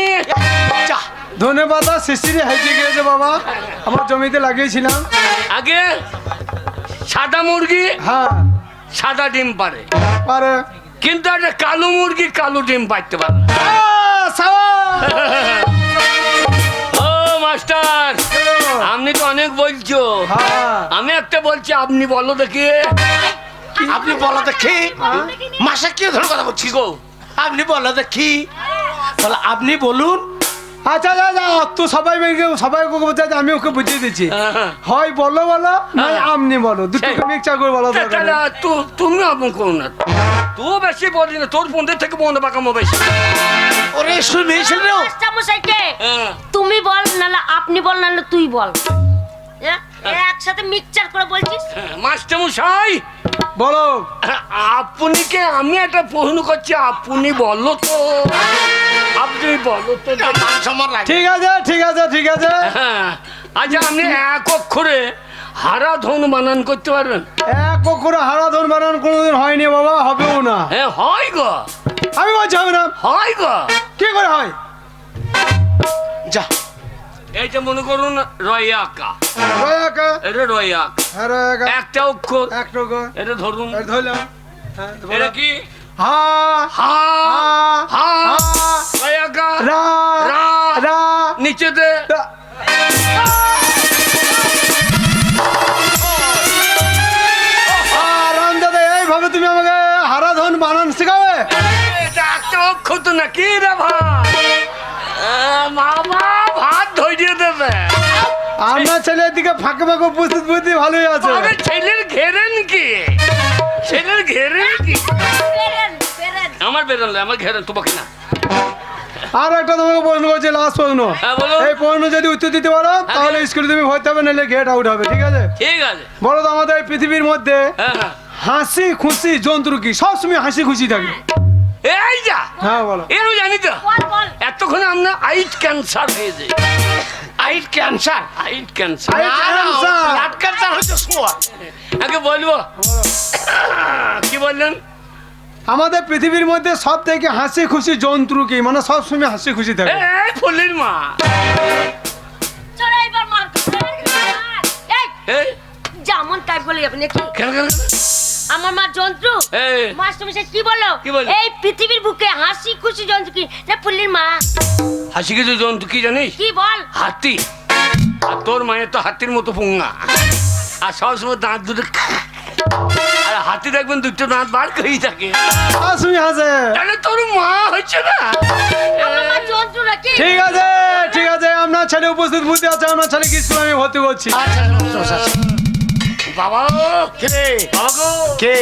যা ধনে পাতা শিশিরে হাইতে গিয়েছে বাবা, আমার জমিতে লাগিয়েছিলাম। আগে সাদা মুরগি হ্যাঁ সাদা ডিম পারে, পারে। কিন্তু একটা কালো মুরগি কালো ডিম পাইতে পারে না। ও মাস্টার, আপনি তো অনেক বলছো, হ্যাঁ আমি একটা বলছি, আপনি বলো দেখি। আপনি বলো দেখি, মাসে কি ধরে কথা বলছিস গো? আপনি বলো দেখি, বলো আপনি বলুন। আচ্ছা যা যা, তো সবাই সবাইকে বলছে, আমি ওকে বুঝিয়ে দিচ্ছি। হ্যাঁ। হয় বলো বলো, নয় আপনি বলো, দুটোকে মিক্সচার করে বলো দরকার নেই। তুমি আপন করো না, তুই বেশি বলি না, তোর বন্ধুর থেকে বন্ধু পাকামো বেশি। ওরে শুনেছিল রে, মাস্টারমশাইকে হ্যাঁ। তুমি বল, নাহলে আপনি বল, নাহলে তুই বল। হ্যাঁ? একসাথে মিক্সচার করে বলছিস। মাস্টারমশাই বলো। আপনিকে আমি একটা প্রশ্ন করছি, আপনি বলো তো, আপনি বলো তো। মান সম্মান রাখ। ঠিক আছে ঠিক আছে ঠিক আছে। হ্যাঁ, আচ্ছা আপনি এক অক্ষরে হারা ধন বানান করতে পারবেন? এক অক্ষরে হারাধন বানান কোনোদিন হয়নি বাবা, হবেও না। হ্যাঁ হয় গো, আমি বলছি হবে না। হয় গো। কি করে হয়? যা এইটা মনে করুন রয়াকা, রয়াকা, এটা রয়াক, হ্যাঁ রয়াকা, একটা অক্ষর, এক টুকরো, এটা ধরুন, এই ধরলাম। হ্যাঁ এটা কি? হা হা হা হা রয়াকা, রা রা রা নিচেতে রা। রামদাদা, এইভাবে তুমি আমাকে হারাধন বানান শেখাবে? এটা একটা অক্ষর তো না, কি রে ভাই? মামা ভাত ধরিয়ে দেবে। আপনার ছেলের দিকে ফাঁকে ফাঁকে উপস্থিত বুদ্ধি ভালোই আছে। আরে ছেলের ঘেরেন কি? ছেলের ঘেরেন কি? আমার বেরোলে আমার ঘেরেন তোমাকে না। আর একটা তোমাকে প্রশ্ন করছি, লাস্ট প্রশ্ন। হ্যাঁ বলো। এই প্রশ্ন যদি উত্তর দিতে পারো তাহলে স্কুলে তুমি ভর্তি হবে, নাহলে গেট আউট হবে, ঠিক আছে? ঠিক আছে। বলো তো, আমাদের এই পৃথিবীর মধ্যে হ্যাঁ হ্যাঁ। হাসি খুশি জন্তু কি? সবসময় হাসি খুশি থাকে। এই যা, হ্যাঁ বলো। এর জানি তো, বল বল। এতক্ষণে আপনার আইট ক্যান্সার হয়ে যায়। আইট ক্যান্সার, আইট ক্যান্সার। আইট ক্যান্সার। ব্লাড ক্যান্সার হচ্ছে শোয়া। আগে বলবো কি বললেন? আমাদের পৃথিবীর মধ্যে সব থেকে হাসি খুশি জন্তু কি? মানে সবসময় হাসি খুশি থাকে। এই ফুলের মা। চলো এবার মার। এই এই যেমন তাই বলি আপনি কি? কেন কেন কেন? আমার মা জন্তু। এই মাস্টারমশাই কি বলো? কি বললো? এই পৃথিবীর বুকে হাসি খুশি জন্তু কি? না ফুলের মা। হাসি কিছু জন্তু কি জানিস? কি বল? হাতি। আর তোর মায়ের তো হাতির মতো পুঙ্গা, আর সবসময় দাঁত দুটো আর হাতি দেখবেন দুটো দাঁত বার করেই থাকে। হাসি হাসে। তাহলে তোর মা হচ্ছে না? আমার মা জন্তু নাকি? ঠিক আছে ঠিক আছে, আপনার ছেলে উপস্থিত বুদ্ধি আছে, আপনার ছেলেকে স্কুলে আমি ভর্তি করছি। বাবা কে বাবা গো, কে?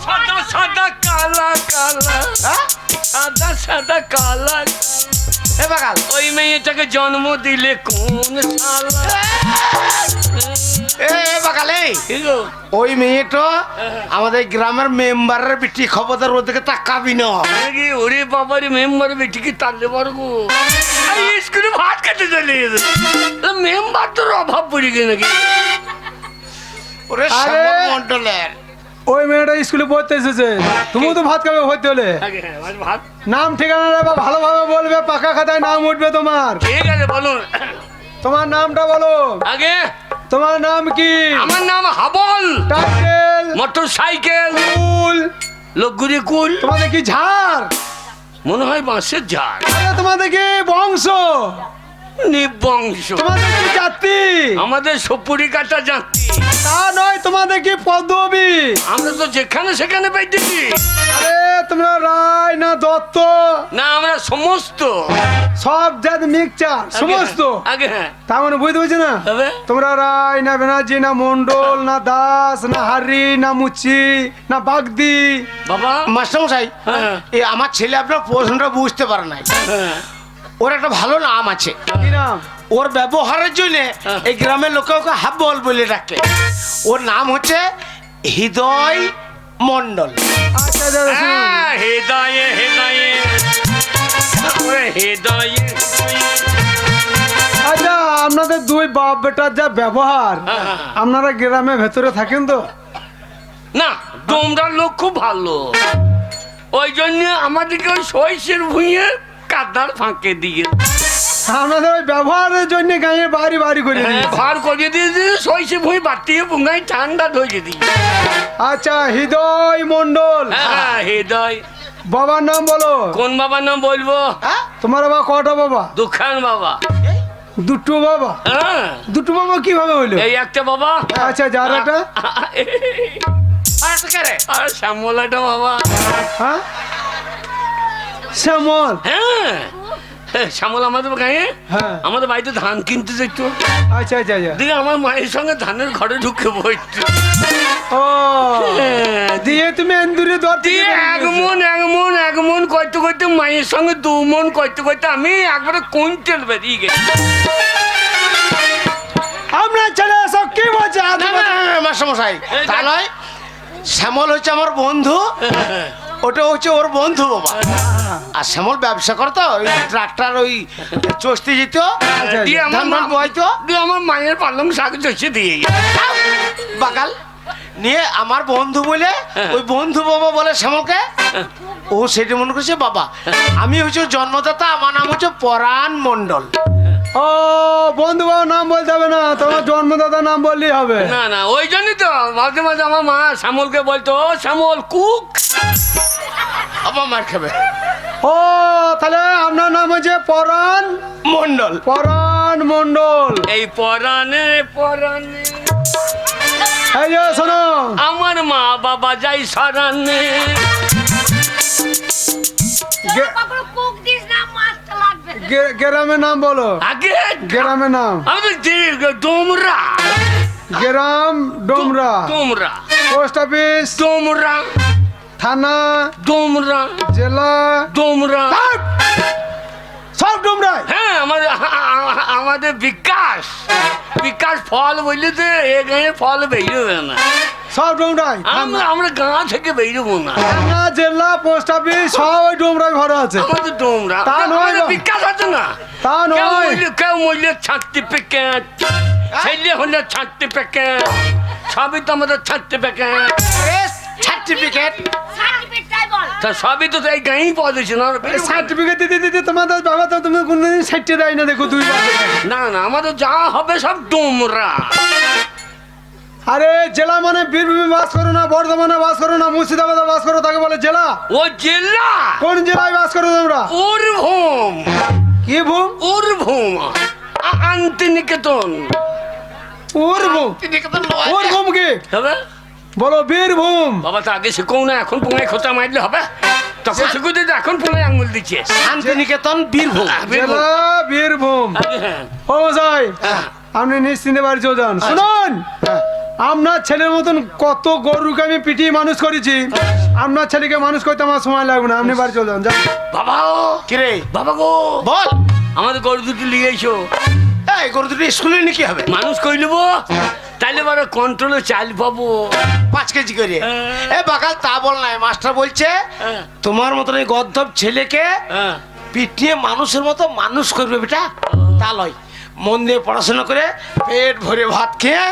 সাদা সাদা কালা কালা, হ্যাঁ? সাদা সাদা কালা, এ বাগাল, ওই মেয়েটাকে জন্ম দিলে কোন শালা? এ বাগাল, এই কি গো? ওই মেয়েটা আমাদের গ্রামের মেম্বারের বেটি, খবরদার ওদেরকে তাকাবি না। নাকি? ওরে বাবার মেম্বার বেটি কি তাহলে বড় গো, স্কুলে ভাত খেতে চলে গেছে, মেম্বার তোর অভাব পড়ে গেছে নাকি? ওরে আরে! শ্যামল মন্ডলের ওই মেয়েটা স্কুলে পড়তে এসেছে, তুমিও তো ভাত খাবে ভর্তি হলে। আগে হ্যাঁ, ভাত নাম ঠিকানা নেবা, ভালোভাবে বলবে, পাকা খাতায় নাম উঠবে তোমার। ঠিক আছে বলুন। তোমার নামটা বলো। আগে তোমার নাম কি? আমার নাম হাবল, টাইটেল, মোটর সাইকেল, কুল, লোকগুড়ি কুল, তোমাদের কি ঝাড়? মনে হয় বাঁশের ঝাড়, আরে তোমাদের কি বংশ? নিবংশ, তোমাদের কি জাতি? আমাদের সপুরি কাটা জাতি, তা নয়, তোমাদের কি পদবী? আমরা তো যেখানে সেখানে পাইতেছি। আরে তোমরা রায় না দত্ত? না আমরা সমস্ত সব জাত মিক্সচার, সমস্ত। আগে হ্যাঁ তার মানে বুঝতে পারছি না, তবে তোমরা রায় না ব্যানার্জি না মন্ডল না দাস না হারি না মুচি না বাগদি? বাবা মাস্টারমশাই, হ্যাঁ। এই আমার ছেলে আপনার প্রশ্নটা বুঝতে পারে নাই। হ্যাঁ ওর একটা ভালো নাম আছে, কি নাম? ওর ব্যবহারের জন্য হ্যাঁ। এই গ্রামের লোকে ওকে হাব্বল বলে ডাকে। ওর নাম হচ্ছে হৃদয় মন্ডল। আচ্ছা আচ্ছা শুনুন। হ্যাঁ, হৃদয়ে হৃদয়ে ওরে হৃদয়ে হৃদয়ে। আচ্ছা, আপনাদের দুই বাপ বেটার যা ব্যবহার, হ্যাঁ, হ্যাঁ। আপনারা গ্রামে ভেতরে থাকেন তো? না তোমরা লোক খুব ভালো, ওই জন্য আমাদেরকে ওই সইসের ভুঁইয়ে কাদার ফাঁকে দিয়ে আমাদের ওই ব্যবহারের জন্য গাঁয়ে বাড়ি বাড়ি করে দিয়েছে। ঘর করিয়ে দিয়েছে সইসে ভুঁই বাটিয়ে বুঙ্গাই ঠান্ডা ধরিয়ে দিই। আচ্ছা, হৃদয় মন্ডল, হ্যাঁ হৃদয়। বাবার নাম বলো। কোন বাবার নাম বলবো? হ্যাঁ? তোমার বাবা কটা বাবা? দুখান বাবা। দুটো বাবা? হ্যাঁ দুটো বাবা কিভাবে হইলো? এই একটা বাবা। আচ্ছা, যার একটা আর একটা কে রে? আর শ্যামলাটা বাবা। হ্যাঁ, শ্যামল। হ্যাঁ শ্যামল আমাদের গায়ে হ্যাঁ। আমাদের বাড়িতে ধান কিনতে যেত। আচ্ছা আচ্ছা আচ্ছা। দিয়ে আমার মায়ের সঙ্গে ধানের ঘরে ঢুকে বইত। ও, দিয়ে তুমি এন্দুরে দর দিয়ে এক মন করতে করতে মায়ের সঙ্গে 2 মন করতে করতে আমি একবারে কুইন্টাল বেরিয়ে গেছি। আমরা ছেলে সব কি বলছে? না না মাস্টারমশাই, তা নয়। শ্যামল হচ্ছে আমার বন্ধু, ওটা হচ্ছে ওর বন্ধু বাবা। আর শ্যামল ব্যবসা করতো, ওই ট্রাক্টর ওই চষতে যেত, দিয়ে ধান ধান বইতো। দিয়ে আমার মায়ের পালং শাক চষে দিয়ে বাকাল নিয়ে আমার বন্ধু বলে ওই বন্ধু বাবা বলে শ্যামলকে, ও সেটা মনে করছে বাবা। আমি হচ্ছে ওর জন্মদাতা, আমার নাম হচ্ছে পরাণ মণ্ডল। ও, বন্ধু বাবার নাম বলতে হবে না, তোমার জন্মদাতার নাম বললেই হবে। না না ওই জন্যই তো মাঝে মাঝে আমার মা শ্যামলকে বলতো, ও শ্যামল কুক। আমার মার খাবে। ও, তাহলে আপনার নাম হচ্ছে পরাণ মণ্ডল। পরাণ মণ্ডল। এই পরাণে পরাণে এই যে শোনো, আমার মা বাবা যাই সরানে। কখনো কোক দিস না, মাছটা লাগবে না। গ্রামের নাম বলো। আগে গ্রামের নাম। আমি ডোমরা। গ্রাম ডোমরা, ডোমরা পোস্ট অফিস, ডোমরা থানা, ডোমরা জেলা, ডোমরা। সব ডোমরায়। হ্যাঁ আমাদের বিকাশ ফল বললে তো এ গায়ে ফল বেরোবে না। সব ডোমরায়। আমরা গাঁ থেকে বেরোবো না। থানা, জেলা, পোস্ট অফিস সব ওই ডোমরায় ভরা আছে। আমাদের ডোমরা। তা নয় আমাদের গো। বিকাশ আছে না। তা নয়। কেউ মরলে ছাড়তে প্যাকেট, ছেলে হলে ছাড়তে প্যাকেট, সবই তো আমাদের ছাড়তে প্যাকেট। সার্টিফিকেট সার্টিফিকেটটাই বল। তা সবই তো এই গাঁয়েই পাওয়া যাচ্ছে না। সার্টিফিকেট দিতে দিতে তোমাদের বাবা তো তুমি কোনদিন সাইটে দেয় না, দেখো দুই বার। না না আমাদের যা হবে সব ডোমরা। আরে জেলা মানে বীরভূমে বাস করো না, বর্ধমানে বাস করো না, মুর্শিদাবাদে বাস করো, তাকে বলে জেলা। ও জেলা কোন জেলায় বাস করো তোমরা? বীরভূম। কি ভূম? বীরভূম শান্তিনিকেতন। বীরভূম। বীরভূম কি হবে বলো? বীরভূম। বাবা তো আগে শিখো না, এখন পোঙায় খোঁচা মারলে হবে? তখন শিখো দিতে, এখন পোঙায় আঙুল দিচ্ছে। শান্তিনিকেতন বীরভূম। জেলা বীরভূম। হ্যাঁ। ও মশাই, আপনি নিশ্চিন্তে বাড়ি চলে যান। শুনুন, আপনার ছেলের মতন কত গরুকে আমি পিটিয়ে মানুষ করেছি, আপনার ছেলেকে মানুষ করতে আমার সময় লাগবে না, আপনি বাড়ি চলে যান। যান। বাবা কিরে বাবা গো, বল। আমাদের গরু দুটো নিয়ে এসো। এই গরু দুটো স্কুলে নিয়ে কি হবে? মানুষ কই নেবো, তাইলে বড় কন্ট্রোলে চাল পাবো। 5 কেজি করে। হ্যাঁ। এ বাকাল তা বল নাই, মাস্টার বলছে হ্যাঁ। তোমার মতন এই গদ্ধব ছেলেকে হ্যাঁ। পিটিয়ে মানুষের মতো মানুষ করবে বেটা, তা লয়। মন দিয়ে পড়াশোনা করে পেট ভরে ভাত খেয়ে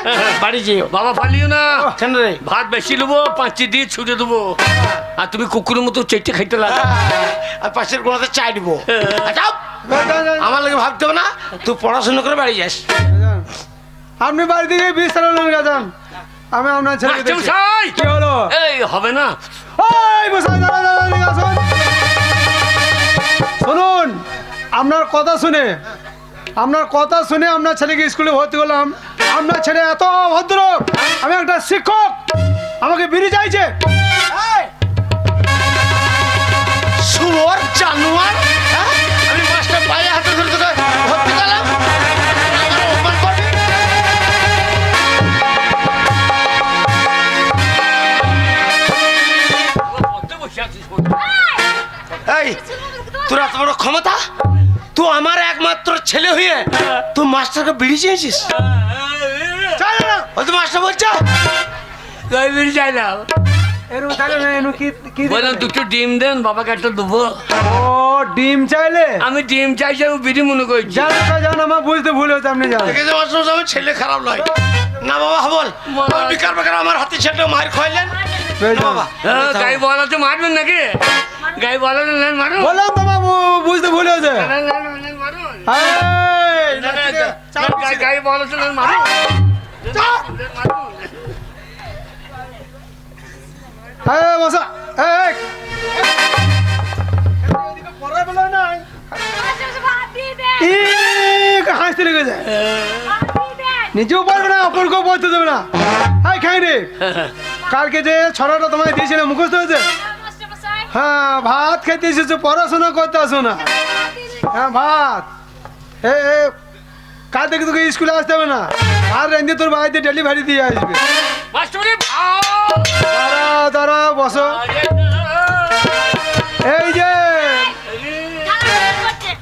বাড়ি যেও। বাবা ফালিও না, কেন রে? ভাত বেশি নেবো, 5 দিয়ে ছুটে দেবো, আর তুমি কুকুরের মতো চেটে খাইতে লাগো। আর পাশের গোড়াতে চাই দিব। যান, যান, যান। আমার লাগে ভাবতে হবে না, তুই পড়াশোনা করে বাড়ি যাস। যান। আপনি বাড়ি থেকে বিস্তার যান, আমি আপনার ছেলেকে মাস্টার দেখছি। মশাই! কি হলো? এই হবে না। এই মশাই, দাঁড়ান, দাঁড়ান, এদিকে আসুন। শুনুন, আপনার কথা শুনে আপনার ছেলেকে স্কুলে ভর্তি করলাম। আপনার ছেলে এত ভদ্র, আমি একটা শিক্ষক, আমাকে বিড়ি চাইছে। শুয়োর জানোয়ার, হ্যাঁ? আমি মাস্টার পায়ে হাতে ধরে তোকে ভর্তি করলাম, আমার অপমান করবি? এই তোর এত বড় ক্ষমতা, তুই আমার একমাত্র ছেলে হয়ে তুই মাস্টারকে বিড়ি চেয়েছিস? তো মাস্টার বলছো চাইলাম, বললাম দুটো ডিম দেন, বাবাকে একটা দেবো। ও, ডিম চাইলে? আমি ডিম চাইছি, আমি বিড়ি মনে করছি। জান, জান, আমার বুঝতে ভুল হয়েছে, আপনি জানেন। দেখেছো মাস্টার, আমার ছেলে খারাপ নয় না বাবা। বল, বিকার বেকার আমার হাতে ছেলে মার খাইলেন, বেশ বাবা গাই বলাতে মারবেন নাকি? গাই বলাতে মারুন। বললাম তো বাবু, বুঝতে ভুল হয়েছে। মারুন। এই, চাপ দিছি। গাই বলাতে মারুন। মারুন। এই, বসো। এই, হাসতে লেগেছে, নিজেও পারবে না, অপরকেও বলতে দেবে না। হাই খাই রে, কালকে যে ছড়াটা তোমায় দিয়েছিল মুখস্থ হয়েছে? হ্যাঁ, ভাত খেতে এসেছো, পড়াশোনা করতে আসো না। হ্যাঁ, ভাত। কাল থেকে তোকে স্কুলে আসতে হবে না, আর রেঞ্জে তোর বাড়িতে ডেলিভারি দিয়ে আসবে। মাস্টারি ভাত। দাঁড়া দাঁড়া, বসো। এই যে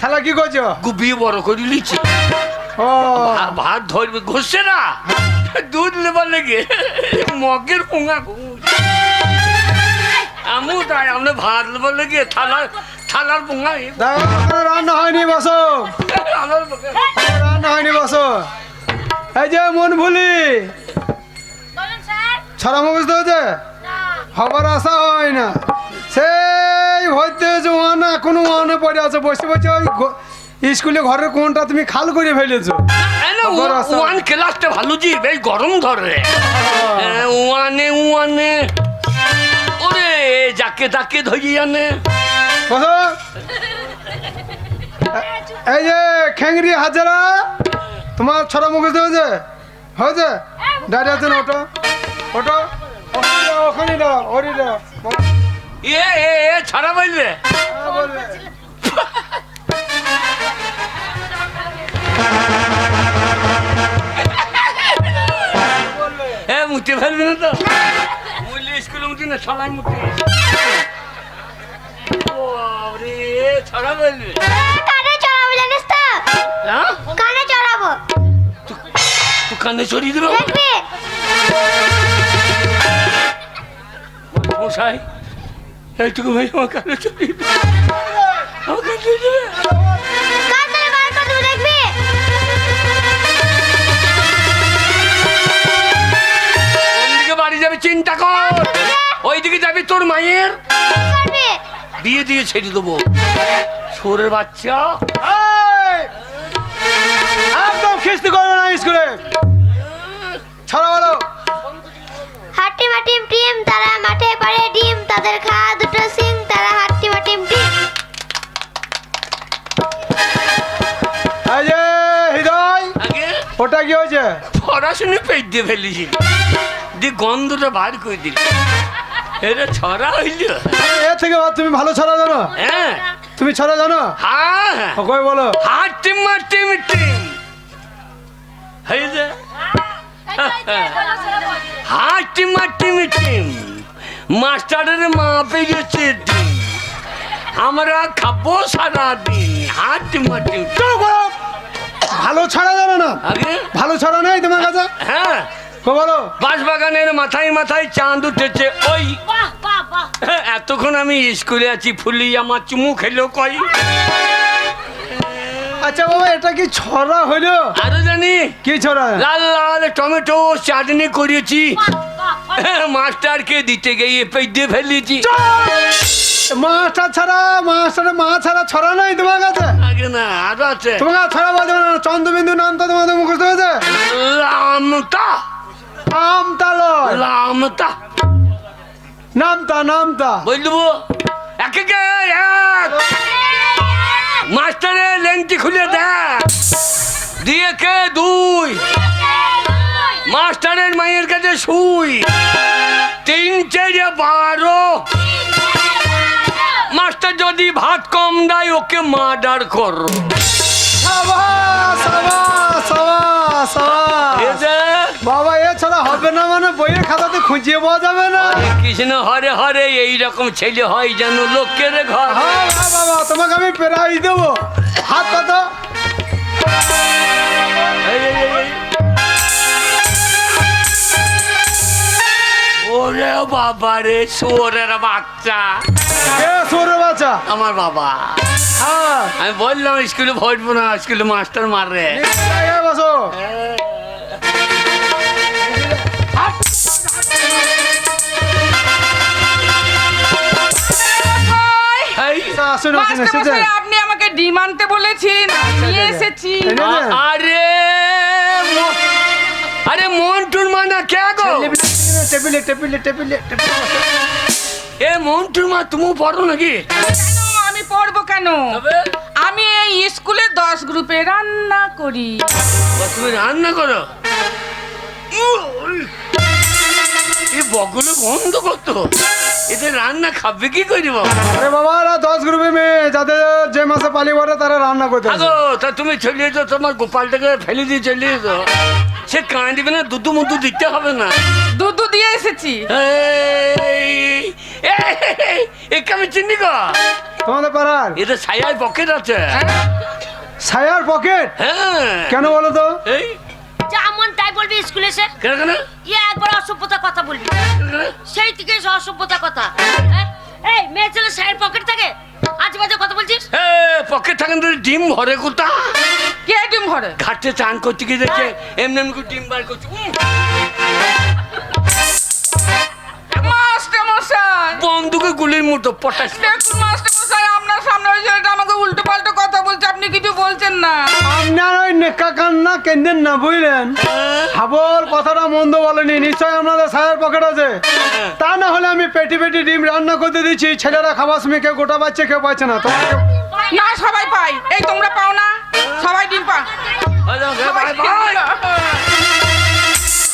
থালা কি করছো? গুবিয়ে বড় করে লিছি। ও, ভাত ধরবে, ঘষছে না, দুধ নেবার লেগে মগের পোঙা আমু তাই আমরা ভাত নেবার লেগে থালার পোঙা দেখো, এখনো রান্না হয়নি, বসো। রান্না হয়নি, বসো। এই যে মন ভুলি, ছড়া মুখস্থ হয়েছে? খবর আসা হয় না, সেই হইতে হয়েছে ওয়ানা, এখনো ওয়ানে পড়ে আছে, বসে বসে ওই স্কুলে ঘরের কোনটা তুমি খাল করে ফেলেছো। খবর আসা- ওয়ান ক্লাসটা ভালো জি, বেশ গরম ধরে। ওয়ানে ওয়ানে ওরে যাকে তাকে ধরি আনে। বসো। এই যে খেংরি হাজারা, তোমার ছড়া মুখস্থ হয়েছে? হয়েছে? দাঁড়িয়ে আছেন, ওটো ওটো, ওখানে দাও, ওরি দাও। এ ছাড়া বললে বলবে। মুতে ফেলবি না তো? মুলি স্কুলে মুতি না, ছড়াই মুতি। ও রে, ছড়া বলবে। কানে চড়াবো জানিস তো? হ্যাঁ, কানে চড়াবো, তুই কানে চড়িয়ে দেবে দেখবি? মশাই। এইটুকু ভাই আমার কানে চড়িয়ে দেবে, আমার কানে চড়িয়ে দেবে। কান ধরে বার করে দেবো, দেখবি? কোন দিকে বাড়ি যাবি চিন্তা কর, ওইদিকে যাবি তোর মায়ের কি করবি? বিয়ে দিয়ে ছেড়ে দেবো। ছোরের বাচ্চা, এই! একদম খিস্তি করবে না স্কুলে। ছড়া বলো। হাট্টি মাটিম টিম, তারা মাঠে পারে ডিম, তাদের খাওয়া দুটো সিং, তারা হাট্টি মাটিম টিম। এই যে হৃদয়, আগে ওটা কি হয়েছে? পড়াশুনো পেট দিয়ে ফেলেছি, দিয়ে গন্ধটা বার করে দিল। এটা ছড়া হইল। এর থেকে তুমি ভালো ছড়া জানো? হ্যাঁ তুমি ছড়া জানো? হ্যাঁ, কই বলো। হাটিম মাটিম টিম হইলে, হাটিম মাটিম টিম, মাস্টারের মা পেয়েছে ডিম, আমরা খাবো সারাদিন। হাটিম মাটিম ভালো ছড়া জানো না? আগে ভালো ছড়া নেই তোমার কাছে? হ্যাঁ, কই বলো। বাঁশবাগানের মাথায় মাথায় চাঁদ উঠেছে ওই। বাহ বাহ বাহ। এতক্ষণ আমি স্কুলে আছি, ফুলি আমার চুমু খেলো কই। আচ্ছা বাবা, এটা কি ছড়া হইলো? আরো জানি, কি ছড়া? লাল লাল টমেটো চাটনি করেছি, মাস্টারকে দিতে গিয়ে পেয়ে ফেলেছি। মাস্টার ছাড়া, মাস্টারের মা ছাড়া ছড়া নাই তোমার কাছে? আগে না, আরো আছে। তোমার কাছে ছড়া বলতে পারো না? চন্দ্রবিন্দু নামটা তোমাদের মুখস্থ হয়েছে? লামতা, আমতা লয়, লামতা নামতা নামতা। বলবো একে কে এক। মাস্টারের লেংটি খুলে দেখ, দিয়ে কে দুই, মাস্টারের মায়ের কাছে শুই, 3 4 12। মাস্টার যদি ভাত কম দেয় ওকে মার্ডার করো। সাবাস, সাবাস, সাবাস, সাবাস। বাবা, এ ছড়া হবে না মানে বইয়ের খাতাতে খুঁজিয়ে পাওয়া যাবে না। কৃষ্ণ হরে হরে, এইরকম ছেলে হয় যেন লোকের ঘর। হ্যাঁ হ্যাঁ বাবা, তোমাকে আমি প্রাইজ দেবো। হাত পাতো। এই, এই, এই, এই। ওরে বাবা রে, শুয়োরের বাচ্চা। কে সরে বাচ্চা? আমার বাবা। হ্যাঁ, আমি বললাম স্কুলে ভরবো না, স্কুলে মাস্টার মাররে। জায়গায় বসো। আসুন আসুন মাস্টার এসেছেন মশাই, আপনি আমাকে ডিম আনতে বলেছেন, নিয়ে এসেছি। এই নে, নে। আরে আরে মন্টুর মা না কে গো? টেবিলে টেবিলে টেবিলে টেবিলে এ মন্টুর মা তুমি পড়ো নাকি? কেন আমি পড়বো কেন? তবে আমি এই স্কুলে 10 গ্রুপে রান্না করি। তুমি রান্না করো? এই বগুলো গন্ধ করতো, এতে রান্না খাবে কি করি বাবা? আরে বাবা, 10 গ্রুপে মেয়ে যাদের যে মাসে পালি পড়ে তারা রান্না করতে আসে। আগো তা তুমি চলিয়ে যাও, তোমার গোপালটাকে ফেলে দিয়ে চলিয়ে যাও। সে কাঁদবে না, দুধু মুধু দিতে হবে না। দুধ দিয়ে এসেছি। একে আমি চিনি গো, তোমাদের পাড়ার এটা ছায়ার পকেট আছে। ছায়ার পকেট? হ্যাঁ কেন বলো তো? এই যেমন তাই বলবি স্কুলে এসে। কেন কেন ইয়ে একবার অসভ্যতা কথা বলবি, সেই থেকে এসে অসভ্যতা কথা। এই মেয়ে ছেলে শাড়ির পকেট থাকে, আজ বাজে কথা বলছিস। পকেট থাকেন তো ডিম ভরে কোথা? কে ডিম ভরে? ঘাটে চান করতে গিয়ে দেখে এমনি এমনি করে ডিম বার করছে। মাস্টার মশাই, বন্দুকে গুলির মতো পটাশ। দেখুন মাস্টার মশাই, আপনার সামনে ওই ছেলেটা আমাকে উল্টো পাল্টো কথা বলছে, আপনি কিছু বলছেন না। আপনার ওই নেকা কান্না কেন্দেন না, বুঝলেন? হাবল কথাটা মন্দ বলেনি, নিশ্চয়ই আপনাদের ছায়ার পকেট আছে। তা না হলে আমি পেটি পেটি ডিম রান্না করতে দিচ্ছি, ছেলেরা খাবার সময় কেউ গোটা পাচ্ছে, কেউ পাচ্ছে না। তোমাকে না, সবাই পাই। এই তোমরা পাও না? সবাই ডিম পাও। সবাই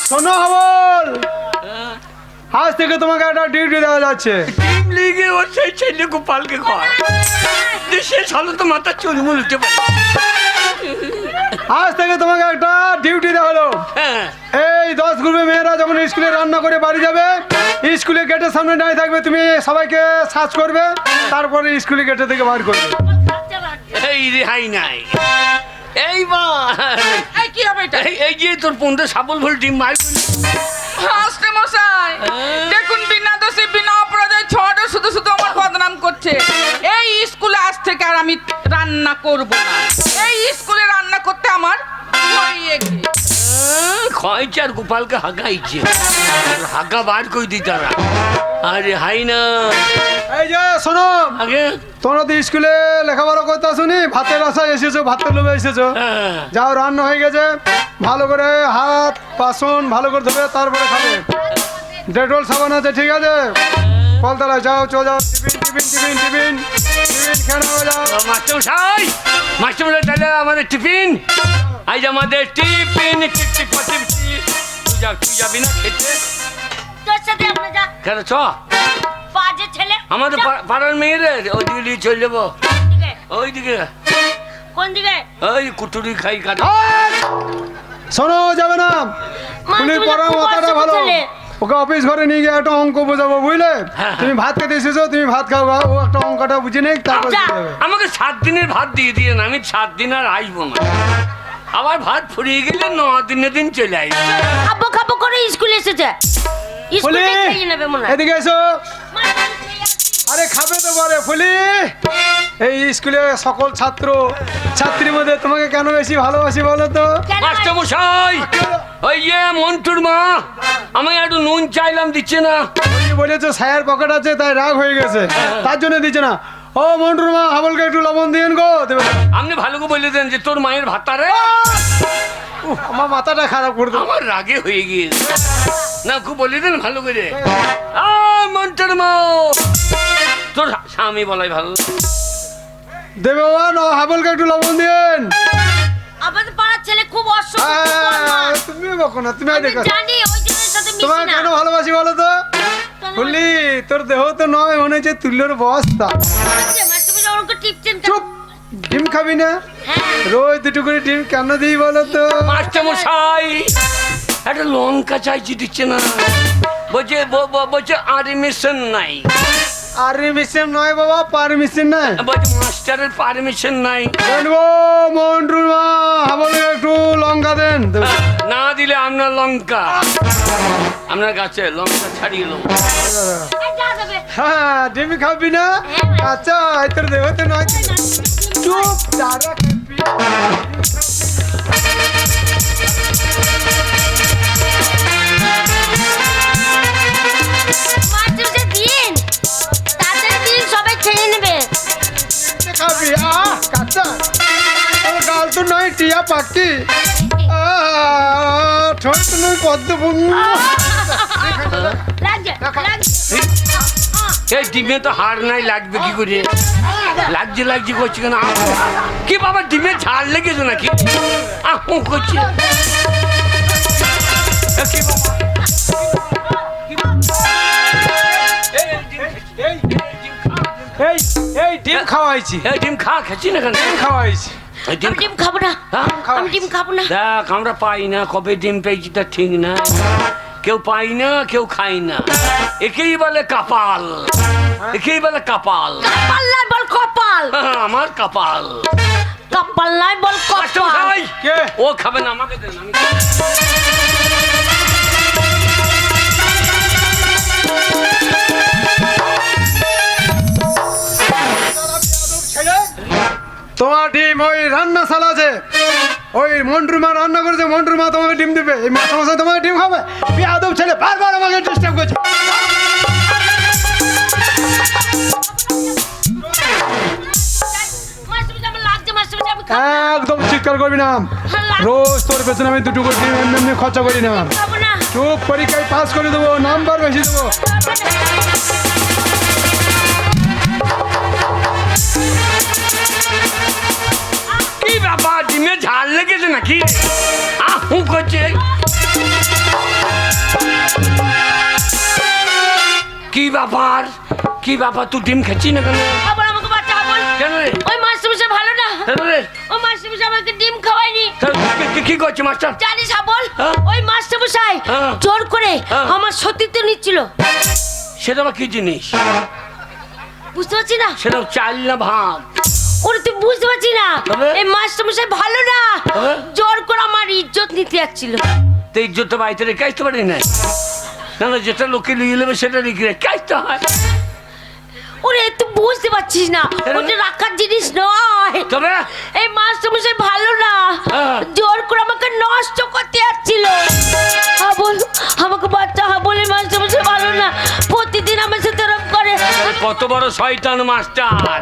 শোনো হাবল, আজ থেকে তোমাকে একটা ডিউটি দেওয়া যাচ্ছে। ডিম লিগে ওর সেই ছেলে গোপালকে খায়, সে সালো তো মাথা চুলমুল উঠতে পারে। আজ থেকে তোমাকে একটা ডিউটি দেওয়া হলো। হ্যাঁ এই 10 গ্রুপে মেয়েরা যখন স্কুলে রান্না করে বাড়ি যাবে, স্কুলে গেটের সামনে দাঁড়িয়ে থাকবে, তুমি সবাইকে সার্চ করবে, তারপরে স্কুলে গেটে থেকে বার করবে। এই রেহাই নাই। এইবার এই কি হবে এটা? এই যে তোর 15 সাবল ভুল ডিম মার। মাস্টার মশাই, দেখুন বিনা দোষে বিনা অপরাধে ছোট শুধু শুধু আমার বদনাম করছে। এই স্কুলে আজ থেকে আর আমি রান্না করব না। এই স্কুলে রান্না করতে আমার ভয় লাগে। খয়ছে আর গোপালকে হাগাইছে, হাগা বার করে দিই তারা। আরে হাই না এই যে শোনো, আগে তোমরা তো স্কুলে লেখাপড়া করতে আসুনি, ভাতের আশায় এসেছো, ভাতের লোভে এসেছো। হ্যাঁ। যাও, রান্না হয়ে গেছে, ভালো করে হাত বাসন ভালো করে ধোবে, তারপরে খাবে। ডেটল সাবান আছে, ঠিক আছে? কলতলায় যাও, চলে যাও, tiffin tiffin tiffin tiffin tiffin খেয়ে নাও, যাও। মাস্টারমশাই, মাস্টারমশাই তাহলে আমাদের টিফিন, আজ আমাদের টিফিন। তুই যাবি না খেতে? তোর সাথে আমরা যা, কেন চ, বাজে ছেলে। আমাদের যা। পাড়ার মেয়েরে ওইদিকে নিয়ে চলে যাবো। দিকে? ওইদিকে কোন দিকে? ওই কুটুরি খাই কাটা। এই! শোনো, যাবে না। পুলিশ তুমি পড়ার খুব মাথাটা অসভ্য ভালো। ছেলে। ওকে অফিস ঘরে নিয়ে গিয়ে একটা অঙ্ক বোঝাবো, বুঝলে? হ্যাঁ। তুমি ভাত খেতে এসেছো, তুমি ভাত খাও, ও একটা অঙ্কটা বুঝে নেই, তারপর যা। চলে যাবে। আমাকে 7 দিনের ভাত দিয়ে দিয়ে না, আমি 7 দিন আর আসবো না। আবার ভাত ফুরিয়ে গেলে 9 দিনের দিন চলে আসবো। খাবো খাবো করে স্কুলে এসেছে, ফুলি, স্কুলে খেয়ে নেবে মনে হয়। এদিকে এসো। মা, আমি খেয়ে আসছি। আরে খাবে তো বলে ফুলি। এই স্কুলে সকল ছাত্র ছাত্রীর মধ্যে তোমাকে কেন বেশি ভালোবাসি বলো তো? কেন মাস্টারমশাই, ওই যে মন্টুর মা আমি একটু নুন চাইলাম, দিচ্ছে না। তুমি বলেছো ছায়ার পকেট আছে, তাই রাগ হয়ে গেছে, তার জন্য দিচ্ছে না। ও মন্টুর মা, হাবলকে একটু লবণ দিয়েন গো, দেবে না। আপনি ভালো করে বলে দেন যে তোর মায়ের ভাতারে। উফ, আমার মাথাটা খারাপ করে দেবো। আমার রাগে হয়ে গিয়েছে না, খুব বলে দেন ভালো করে। মন্টুর মা, তোর স্বামী বলাই ভালো। দেবে বাবা, না হাবলকে একটু লবণ দিয়েন। আমাদের পাড়ার ছেলে খুব অসভ্য, খুব বদমাশ। তুমি বকো না, তুমি আমি দেখো জানি ওই জনের সাথে মিশি তোমাকে না। কেন ভালোবাসি বলো তো? ফুলি, তোর দেহ তো নয়, মনে হচ্ছে তুল্যর বস্তা। মাস্টারমশাই ওরকম টিপছেন কেন? চুপ, ডিম খাবি না? হ্যাঁ, রোজ দুটো করে ডিম কেন দিই বলো তো? মাস্টারমশাই, একটা লঙ্কা চাইছি, দিচ্ছে না। বলছে পারমিশন নাই। পারমিশন নয় বাবা, পারমিশন নাই। বলছে মাস্টারের পারমিশন নাই। গো মন্টুর মা, হাবলকে একটু লঙ্কা দেন। না দিলে আপনার লঙ্কা, আপনার গাছে লঙ্কা ছাড়িয়ে এলো। আর যা যাবে। হ্যাঁ, ডিম খাবি না? আচ্ছা, তোর দেহ তো নয়। চুপ, দাঁড়া খাবি। মাস্টারমশাই দিন, তাড়াতাড়ি দিন, সবাই খেয়ে নেবে। ফালতু নয় টিয়া পাখি ছোট নয় পদ্ম লাগছে লাগছে এই ডিমে তো হার নাই, লাগবে কি করে? লাগছে লাগছে করছি কেন? কি বাবা ডিমে ঝাড় লেগেছে নাকি? করছি কি বাবা? এই এই ডিম খাওয়াইছি, এই ডিম খাচ্ছি না কেন? ডিম খাওয়াইছি। এই ডিম আমি ডিম খাবো না হ্যাঁ? আমি ডিম খাবো না দেখ আমরা পাই না, কবে ডিম পেয়েছি তা ঠিক না। কেউ পাই না, কেউ খাই না, একেই বলে কপাল, একেই বলে কপাল। কপাল নাই বল কপাল আমার কপাল। কপাল নাই বল কপাল ভাই কে? ও খাবে না, আমাকে দেন, আমি খাবো। তোমার ডিম ওই রান্নাশালা আছে, ওই মন্টুর মা রান্না করেছে, মন্টুর মা তোমাকে ডিম দেবে। এই মাথা মাসে তোমাকে ডিম খাবে? বেয়াদব ছেলে বারবার আমাকে ডিস্টার্ব করছে। মাস্টার আমার লাগছে মাস্টার আমি খাবো একদম চিৎকার করবি না। রোজ তোর পেছনে আমি দুটো করে ডিম এমনি এমনি খরচা করি না। খাবো না চুপ, পরীক্ষায় পাস করে দেবো, নাম্বার বেশি দেবো। কি ব্যাপার, ডিমে ঝাল লেগেছে নাকি? করছে কি ব্যাপার, কি ব্যাপার? তুই ডিম খাচ্ছি না কেন? আবার আমাকে বাচ্চা বল কেন রে? ওই মাস্টার মশাই ভালো না কেন রে? ওই মাস্টার মশাই আমাকে ডিম খাওয়ায়নি কি করছে মাস্টার? জানিস আবল হ্যাঁ? ওই মাস্টার মশাই হ্যাঁ। জোর করে হ্যাঁ। আমার সতীত্ব নিচ্ছিল সেটা আবার কি জিনিস? বুঝতে পারছি না সেটা চাল না ভাত? ওরে তুই বুঝতে পারছি না তবে? এই মাস্টার মশাই ভালো না তবে? জোর করে আমার ইজ্জত নিতে যাচ্ছিল তো ইজ্জত বাড়িতে রেখে আসতে পারি না? না না, যেটা লোকে নিয়ে নেবে সেটা রেখে রেখে আসতে হয়। ওরে তুই বুঝতে পারছিস না কেন? ওটা রাখার জিনিস নয় তবে এই মাস্টার মশাই ভালো না হ্যাঁ। জোর করে আমাকে নষ্ট করতে যাচ্ছিল বল আমাকে বাচ্চা বলে মাস্টার মশাই ভালো না প্রতিদিন আমার সাথে এরকম করে কত বড় শয়তান মাস্টার!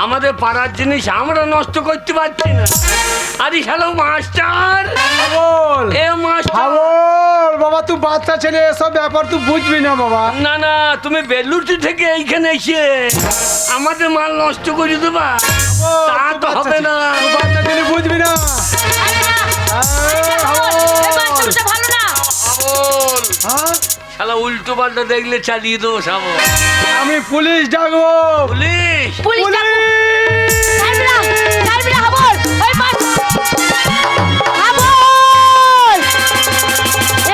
আমাদের পাড়ার জিনিস আমরা নষ্ট করতে পারছি না। আরে হ্যালো মাস্টার, বল এ মাস্টার। হাবল বাবা, তুই বাচ্চা ছেলে, এসব ব্যাপার তুই বুঝবি না বাবা। না না, তুমি বেলুটি থেকে এইখানে এসে আমাদের মাল নষ্ট করে দেবা, তা তো হবে না। তুই বাচ্চা ছেলে বুঝবি না। ভালো না আবল, হ্যাঁ? শালা উল্টো পাল্টা দেখলে চালিয়ে দেবো সাবো। আমি পুলিশ ডাকবো। পুলিশ? পুলিশ ডাকো। ছাড়বি না, ছাড়বি না, হাবল। ওই হাবল।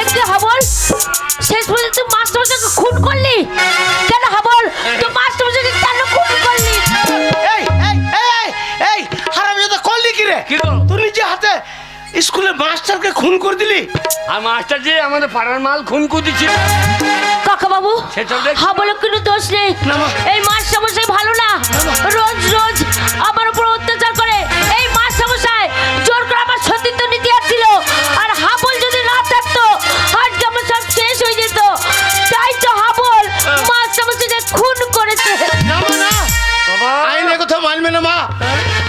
একটু হাবল। শেষ পর্যন্ত তুই মাস্টারমশাইকে খুন করলি। কেন হাবল? তুই মাস্টারমশাইকে কেন খুন করলি? এই এই এই এই হারামজাদা করলি কি রে? কি গো? তুই নিজে হাতে স্কুলের মাস্টারকে খুন করে দিলি। আর মাস্টার যে আমাদের পাড়ার মাল খুন করে দিচ্ছিল। কাকা বাবু, সেটা দেখ। হাবলের কোনো দোষ নেই। না, মা। এই মাস্টারমশাই ভালো না। রোজ রোজ আমার উপর অত্যাচার করে। এই মাস্টারমশাই জোর করে আমার সতীত্ব নিতে যাচ্ছিল। আর হাবল যদি না থাকতো আজকে আমার সব শেষ হয়ে যেত। তাই তো হাবল মাস্টারমশাইকে খুন করেছে। না মা, না, বাবা, আইন এ কথা মানবে না মা।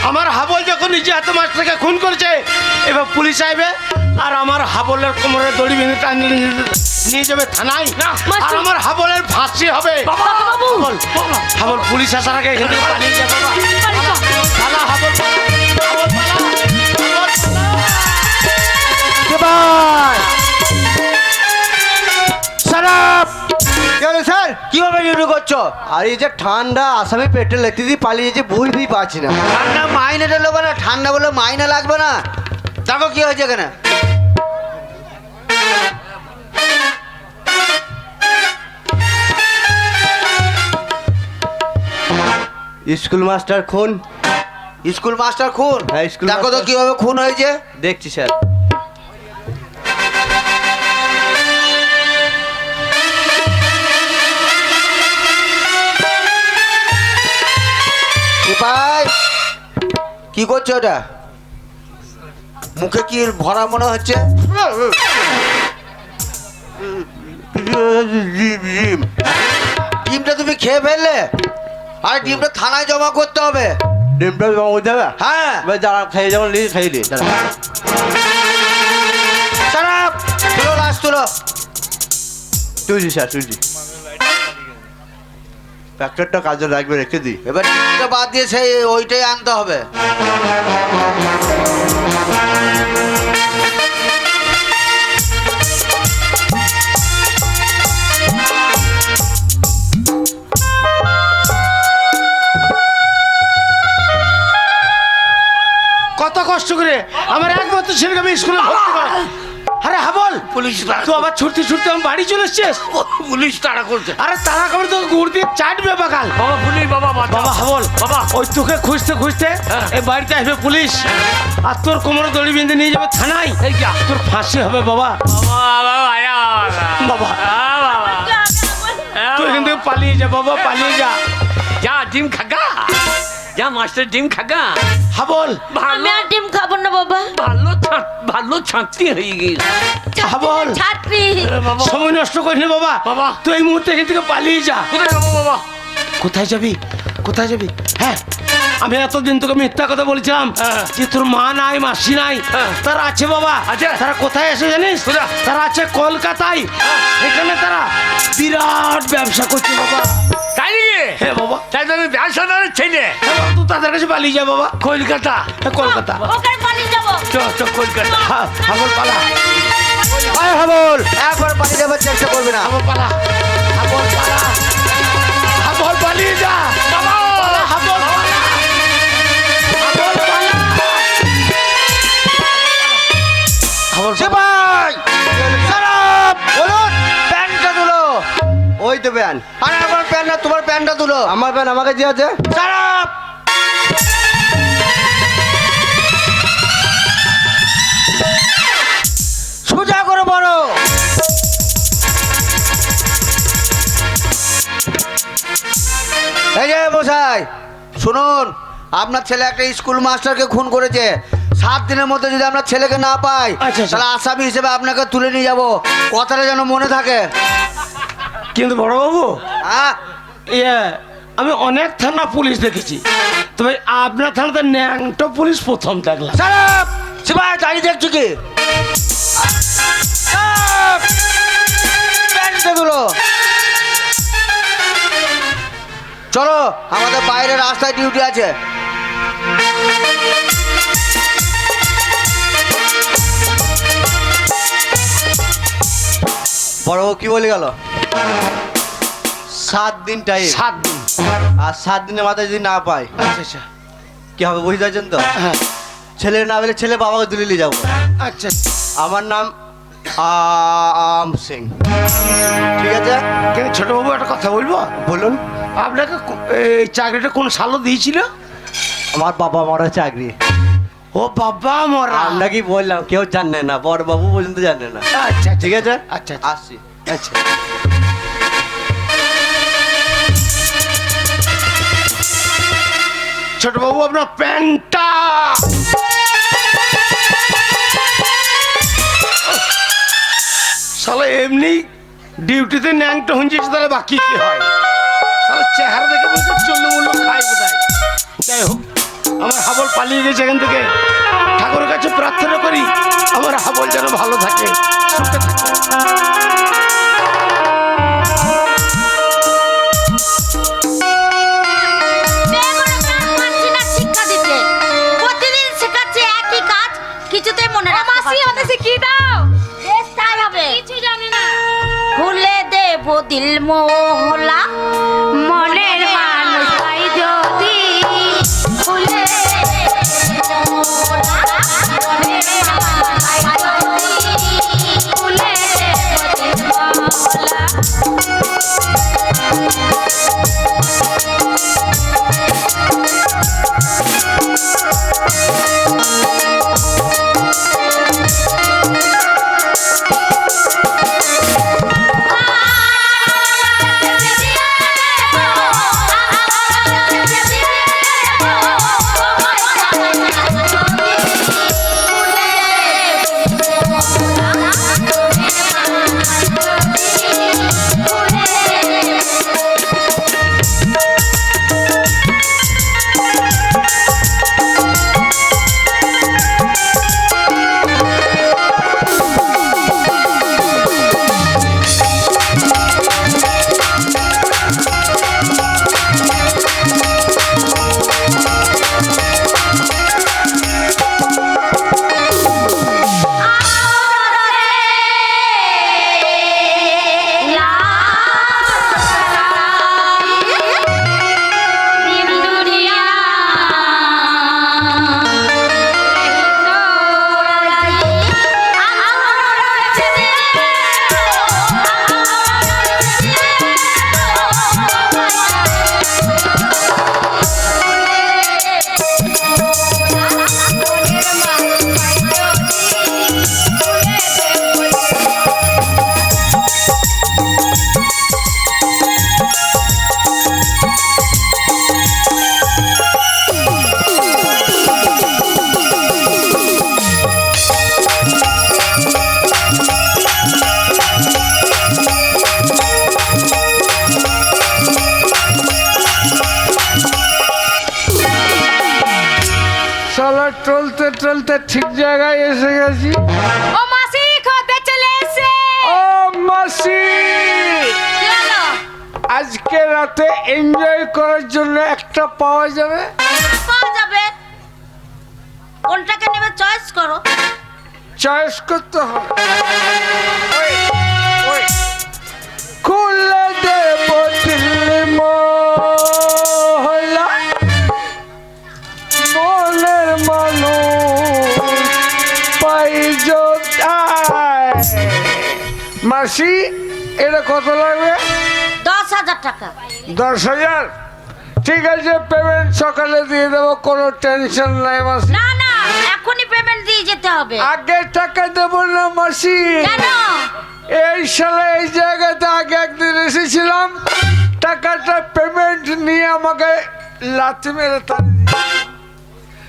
আমার হাবল যখন নিজে হাতে মাস্টারকে খুন করেছে, এবার পুলিশ আইবে আর আমার হাবলের কোমরে দড়ি ভেঙে টানিয়ে নিয়ে যাবে থানায়। আর আমার হাবলের ফাঁসি হবে। কাকা বাবু, হাবল পুলিশ আসার আগে এখান থেকে পালিয়ে যাবে। পালা হাবল, পালা, হাবল পালা, হাবল পালা। স্যার কিভাবে ডিউটি করছো? আর এই যে ঠান্ডা, আসামে পেট্রোল লেখতে দিয়ে পালিয়েছে, বুঝতেই পারছি না। ঠান্ডা মাইনেটা নেবো না, ঠান্ডা বলে মাইনে লাগবে না। দেখো কি হয়েছে এখানে। স্কুল মাস্টার খুন। স্কুল মাস্টার খুন? হ্যাঁ, স্কুল দেখো তো কিভাবে খুন হয়েছে। দেখছি স্যার। ভাই কি করছো ওটা? মুখে কি ভরা মনে হচ্ছে? ডিমটা তুমি খেয়ে ফেললে? আর ডিমটা থানায় জমা করতে হবে। ডিমটা জমা করতে হবে? হ্যাঁ এবার যারা খেয়ে যেমন নিয়ে খেয়ে নি খারাপ তুলো লাস্ট তুলো তুলছি স্যার তুলছি প্যাকেটটা কাজে রাখবে রেখে দিই এবার ডিমটা বাদ দিয়ে সেই ওইটাই আনতে হবে কত কষ্ট করে আমার একমাত্র ছেলেকে আমি স্কুলে ভর্তি করা। আরে হাবল পুলিশ তুই আবার ছুটতে ছুটতে আমার বাড়ি চলে এসছিস। পুলিশ তাড়া করছে। আরে তারা করে তোকে গুড় দিয়ে চাটবে বাগাল। বাবা পুলিশ, বাবা বাবা হাবল বাবা ওই তোকে খুঁজতে খুঁজতে হ্যাঁ। এই বাড়িতে আসবে পুলিশ আর তোর কোমরে দড়ি বেঁধে নিয়ে যাবে থানায়। এই যা তোর ফাঁসি হবে বাবা। বাবা বাবা বাবা তুই এখান থেকে পালিয়ে যা বাবা, পালিয়ে যা। যা ডিম খাগা, যা মাস্টার ডিম খাগা। হাবল আমি আর ডিম খাবো না বাবা। ভালো ছাঁকতি হয়ে গেছে। হাবল ছাত্রী বাবা সময় নষ্ট করিস না বাবা। বাবা। তুই এই মুহূর্তে এখান থেকে পালিয়ে যা। কোথায় যাবো বাবা? কোথায় যাবি, কোথায় যাবি? হ্যাঁ আমি এতদিন তোকে মিথ্যা কথা বলছিলাম হ্যাঁ। যে তোর মা নাই মাসি নাই। হ্যাঁ। তারা আছে বাবা। আছে? তারা কোথায় আছে জানিস? কোথায়? তারা আছে কলকাতায়। এখানে তারা বিরাট ব্যবসা করছে বাবা। তাই নাকি? হ্যাঁ বাবা। তাই তো আমি ব্যবসাদারের ছেলে। হ্যাঁ বাবা, তুই তাদের কাছে পালিয়ে যা বাবা। কলকাতা। হ্যাঁ, কলকাতা। ওখানে পালিয়ে যাবো। চ কলকাতা। হ্যাঁ, হাবল পালা, আয় হাবল একবার পালিয়ে যাবার চেষ্টা করবে না হাবল পালা, হাবল পালা, হাবল পালিয়ে যা বাবা হাবল পালা, হাবল পালা। হাবল পালা। ভাই সারাপ বলুন প্যান্টটা তুলো ওই তো প্যান্ট আরে আমার প্যান্ট না তোমার প্যান্টটা তুলো আমার প্যান্ট আমাকে দিয়ে আছে সারাপ সোজা করে বড় এই যে মশাই শুনুন আপনার ছেলে একটা স্কুল মাস্টারকে খুন করেছে 7 দিনের মধ্যে যদি আমরা ছেলেকে না পাই আচ্ছা। তাহলে আসামি হিসেবে আপনাকে তুলে নিয়ে যাব কথাটা যেন মনে থাকে কিন্তু বড় বাবু হ্যাঁ ইয়ে আমি অনেক থানা পুলিশ দেখেছি, তবে আপনার থানাতে ন্যাংটো পুলিশ প্রথম দেখলাম। সারাপ সিপাই দাঁড়িয়ে দেখছো কি প্যান্টটা তুলো চলো আমাদের বাইরে রাস্তায় ডিউটি আছে বড় কি বলে গেল 7 দিন টাইম 7 দিন। আর 7 দিনের মাথায় যদি না পাই আচ্ছা আচ্ছা কি হবে বুঝতে পারছেন তো হ্যাঁ ছেলে না পেলে ছেলে বাবাকে তুলে নিয়ে যাবো আচ্ছা। আমার নাম আম সিং ঠিক আছে কিন্তু ছোট বাবু একটা কথা বলবো, বলুন আপনাকে এই চাকরিটা কোন সালও দিয়েছিল? আমার বাবা মরা চাকরি ও বাবা মরা। আমরা কি বললাম কেউ জানে না বড় বাবু পর্যন্ত জানে না আচ্ছা ঠিক আছে আচ্ছা আসছি আচ্ছা। ছোট বাবু আপনার প্যান্টটা শালা এমনি ডিউটিতে ন্যাংটা হঞ্জিস তাহলে বাকি কি হয়? শালা চেহারা দেখে বলছে চল্লু মূল্য খায় বোধহয়। যাই হোক আমার হাবল পালিয়ে গেছে এখান থেকে। ঠাকুরের কাছে প্রার্থনা করি আমার হাবল যেন ভালো থাকে, সুখে থাকে। পারছি না শিক্ষা দিতে। প্রতিদিন শেখাচ্ছে একই কাজ, কিছুতেই মনে রাখতে পারছি না। মাসি শিখিয়ে দাও। বেশ তাই হবে। কিছু জানি না। খুলে দেব দিল মোহলা মনের মানুষ পাই যদি খুলে দেব মোহলা মনের মানুষ পাই যদি খুলে দেব দিল মোহলা তো ঠিক জায়গায় এসে গেছি। ও মাসি খদ্দের চলে এসে। ও মাসি, কি হলো? আজকে রাতে এনজয় করার জন্য একটা পাওয়া যাবে? পাওয়া যাবে। কোনটাকে নেবে চয়েস করো। চয়েস করতে হবে। ওই খুলে দেব দিল্লি মহলা, মনের মানুষ পাই যোদায়। মাসি, এটা কত লাগবে? 10,000 টাকা। 10,000? ঠিক আছে, পেমেন্ট সকালে দিয়ে দেবো, কোনো টেনশন নাই মাসি। না না, এখনই পেমেন্ট দিয়ে যেতে হবে। আগে টাকা দেবো না মাসি। কেন? এই সালে এই জায়গাতে আগে একদিন এসেছিলাম, টাকাটা পেমেন্ট নিয়ে আমাকে লাথি মেরে তাড়িয়ে দিয়েছে।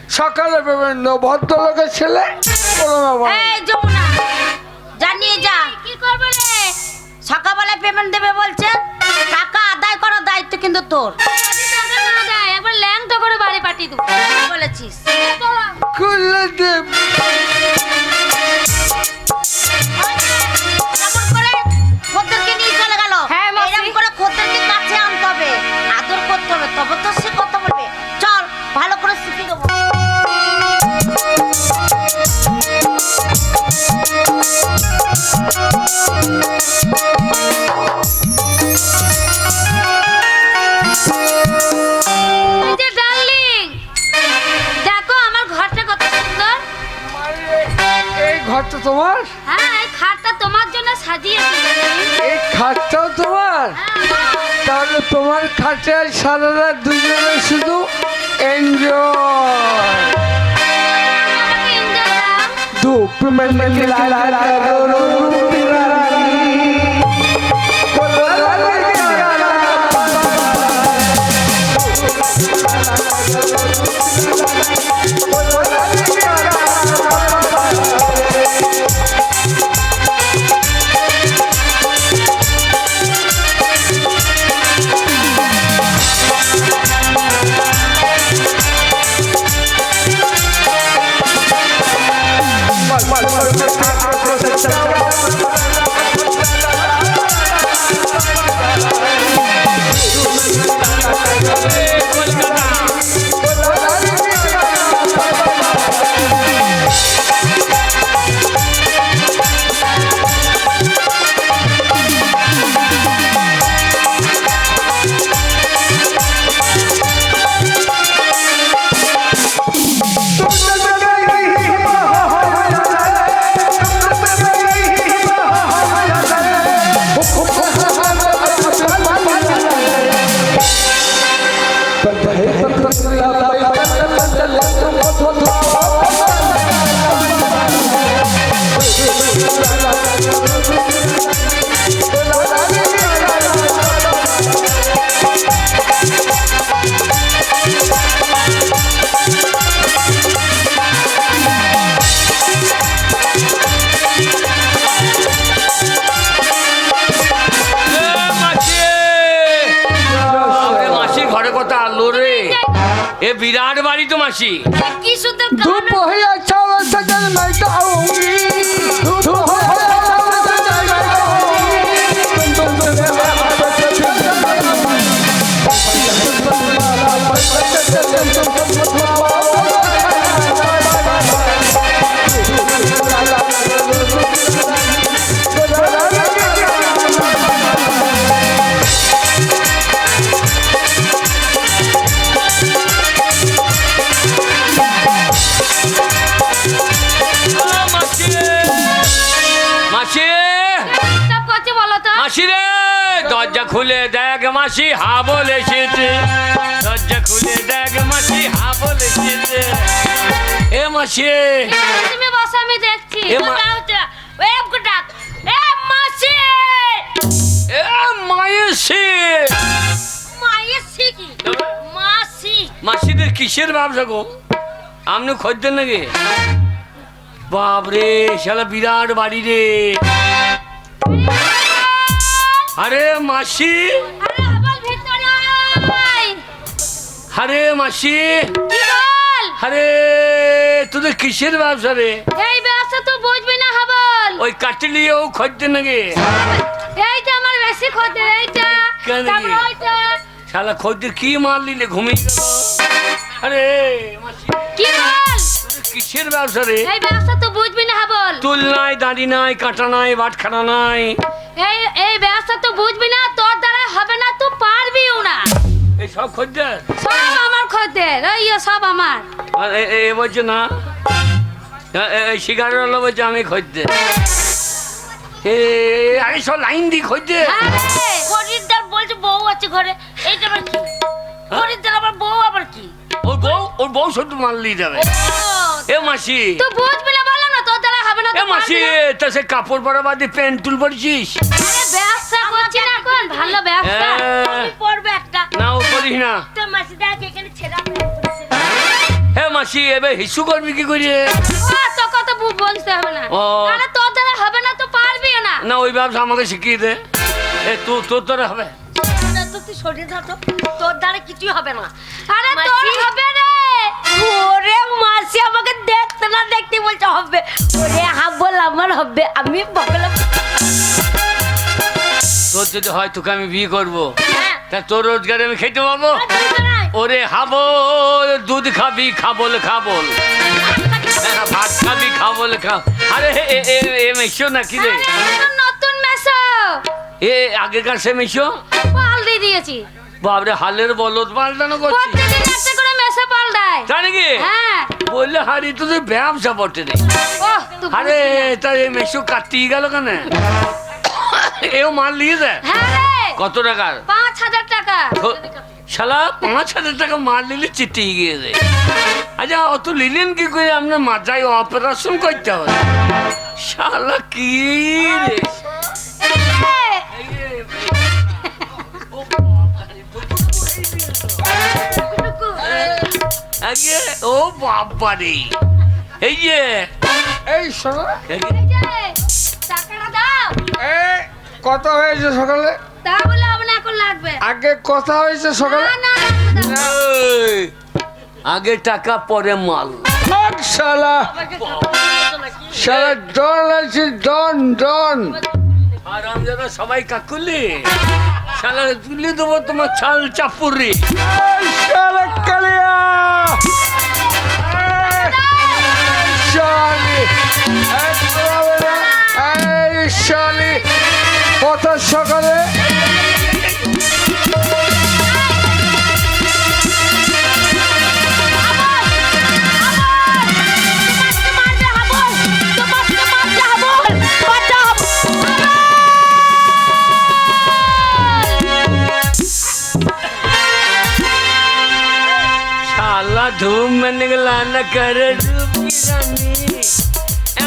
সকালে পেমেন্ট দেবো, ভদ্রলোকের ছেলে, কোনো ব্যাপার না। এই যমুনা, জানিয়ে যা। কি করবে রে? সকালবেলা পেমেন্ট দেবে বলছে, টাকা আদায় করার দায়িত্ব কিন্তু তোর। একবার ল্যাংটা করে বাড়ি পাঠিয়ে দেবো বলেছিস। খুলে দেব। এমন করে খদ্দেরকে নিয়ে চলে গেল। এরকম করে খদ্দেরকে কাছে আনতে হবে, আদর করতে হবে, তবে তো সে কথা বলবে। চল, ভালো করে শিখিয়ে দেবো। দেখো আমার ঘরটা কত সুন্দর। এই ঘরটা তোমার? হ্যাঁ, এই খাটটা তোমার জন্য সাজিয়েছি। এই খাটটাও তোমার? তাহলে তোমার খাটে সারা রাত দুজনে শুধু এনজয়। ধূপ में निकला এ বিরাট বাড়ি তো মাসি। কি সুন্দর धूप है अच्छा सजन मैं तो आऊंगी। धूप है अच्छा सजन मैं तो মাসি রে, দরজা খুলে দেখ মাসি, হা বলে এসেছে। দরজা খুলে দেখ মাসি, হা বলে এসেছে। এ মাসি, তুমি বসো, আমি দেখছি। এ মা- মাসি, এ মায়েসি, মাসি কি? মাসি। মাসিদের কিসের ব্যবসা গো? আপনি খদ্দের নাকি? বাপরে, শালা বিরাট বাড়ি রে। আরে মাসি, আরে আবার ভিতরে আয়। আরে মাসি, কি বল? আরে তোদের কিসের ব্যবসা রে? এই ব্যবসা তো বুঝবি না হাবল। ওই কাটলিও খদ্দের নাকি? এইটা আমার বেশি খদ্দের, এইটা কেন? তারপর ওইটা। শালা খদ্দের কি মাল নিলে ঘুমিয়ে গেল? আরে মাসি, কি বল? তোদের কিসের ব্যবসা রে? এই ব্যবসা তো বুঝবি না হাবল। তুল নাই, দাঁড়ি নাই, কাঁটা নাই, বাটখানা নাই। এই ব্যবসা তো বুঝবি না, তোর দ্বারা হবে না, তুই পারবিও না। এই সব খদ্দের? সব আমার খদ্দের, এই সব আমার। আর এ বলছে না, এই শিকারের হলো বলছে আমি খদ্দের। আরে সব লাইন দি খদ্দের। হ্যাঁ রে, খরিদ্দার বলছে বউ আছে ঘরে, এইটা আবার কি? খরিদ্দার আবার বউ আবার কি? ওর বউ শুধু মারলি যাবে। এ মাসি, তুই বুঝবি না, বলো না, তোর দ্বারা হবে না, এ তুই মাসি, পারবি না। তা সে কাপড় পরা বাদে প্যান্ট তুল পড়ছিস? আরে ব্যবসা করছি না এখন, ভালো ব্যবসা। হ্যাঁ। আমি পড়বে একটা। না ও করিস না। তোর মাসি দেখ এখানে ছেঁড়া হে মাসি, এবার হিসু করবি কি করে? তো কত বলতে হবে না। ও। আরে তোর দ্বারা হবে না, তুই পারবিও না। না ওই ব্যবসা আমাকে শিখিয়ে দে। তোর তোরা হবে? তুই সরিয়ে ধর তো, তোর দ্বারা কিছুই হবে না। আরে তোর হবে রে। ওরে মাসি আমাকে দেখতে না দেখতে বলছে হবে। ওরে হাবল আমার হবে, আমি বকলাম। তোর যদি হয় তোকে আমি বিয়ে করবো, হ্যাঁ। তা তোর রোজগারে আমি খেতে পাবো? ওরে হাবল, দুধ খাবি খাবল খাবল, ভাত খাবি খাবল খাব। আরে এ মেশো নাকি রে? নতুন মেসো এ আগেকার সে মেশো? পাল দিয়ে দিয়েছি। বাবরে হালের বলদ পাল্টানো করছিস? প্রত্যেকদিন একটা করে মেসো পাল্টায়। তাই নাকি? হ্যাঁ। বললে হারি তোদের ব্যবসা বটে রে। ওহ, তুই আরে বুঝবি না। তাই মেশো কাটিয়ে গেল কেন? এও মাল নিয়ে দেয়? হ্যাঁ রে, কত টাকার? 5,000 টাকা। শালা 5,000 টাকা মাল নিলে চিটিয়ে গিয়ে দেয়। আচ্ছা অত নিলেন কি করে? আপনার মাথায় অপারেশন করতে হবে। শালা কি রে? আগে ও বাবা রে, এই যে এই শোনো, এই যে, টাকাটা দাও। এই কথা হয়েছে সকালে? তা বলে হবে না, এখন লাগবে। আগে কথা হয়েছে সকালে? না, না, লাগবে না। এই, আগে টাকা পরে মাল। ভাগ শালা, শালা ডন আছে, ডন ডন। আর আমি যারা সবাই কাকুলি শালা তুলে দেবো তোমার ছাল চাপুরি। এই শালা কালিয়া, এই শালি, এই বাবা, এই শালি, কথা সকালে মারবে হাবল, তোমাকে মারবে হাবল, বাঁচাও। শালা ধুম মেনে গেলা না করে ডুবকি রানী।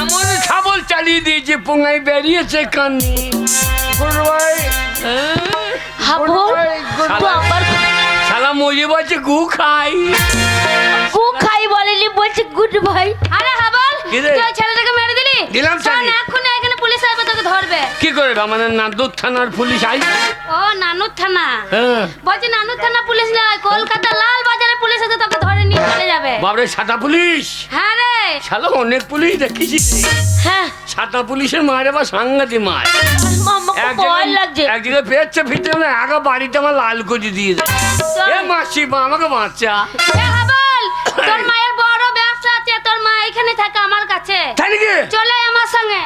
এমন ছাবল চালিয়ে দিয়েছে পোঙায় বেরিয়েছে কানি। গুড বাই, হাবল, তো আবার শালা মজে বলছে গু খাই। গু খাই বলেনি, বলছে গুড ভাই। আরে হাবল, কি রে? তুই ওই ছেলেটাকে মেরে দিলি? দিলাম শোন, চালি। এখন এখানে পুলিশ আসবে, তোকে ধরবে। কি করে আমাদের নাদুর থানার পুলিশ আই? ও নানুর থানা। হ্যাঁ বলছি নানুর থানা পুলিশ নয়, কলকাতা লাল বাজারে পুলিশ আছে, তোকে ধরে নিয়ে চলে যাবে। বাবরে সাদা পুলিশ? হ্যাঁ রে। শালা অনেক পুলিশ দেখেছি। হ্যাঁ, সাদা পুলিশের মায়ের আবার সাংঘাতি মায়। আমাকে ভয় লাগছে। এক জায়গায় পেয়েছে ফিরতে না আগা বাড়িতে আমার লাল করে দিয়ে দেয়। এ মাসি মা আমাকে বাচ্চা। এ হাবল, তোর মায়ের বড় ব্যবসা আছে, তোর মা এখানে থাকে আমার কাছে। তাই নাকি? চলে আয় আমার সঙ্গে।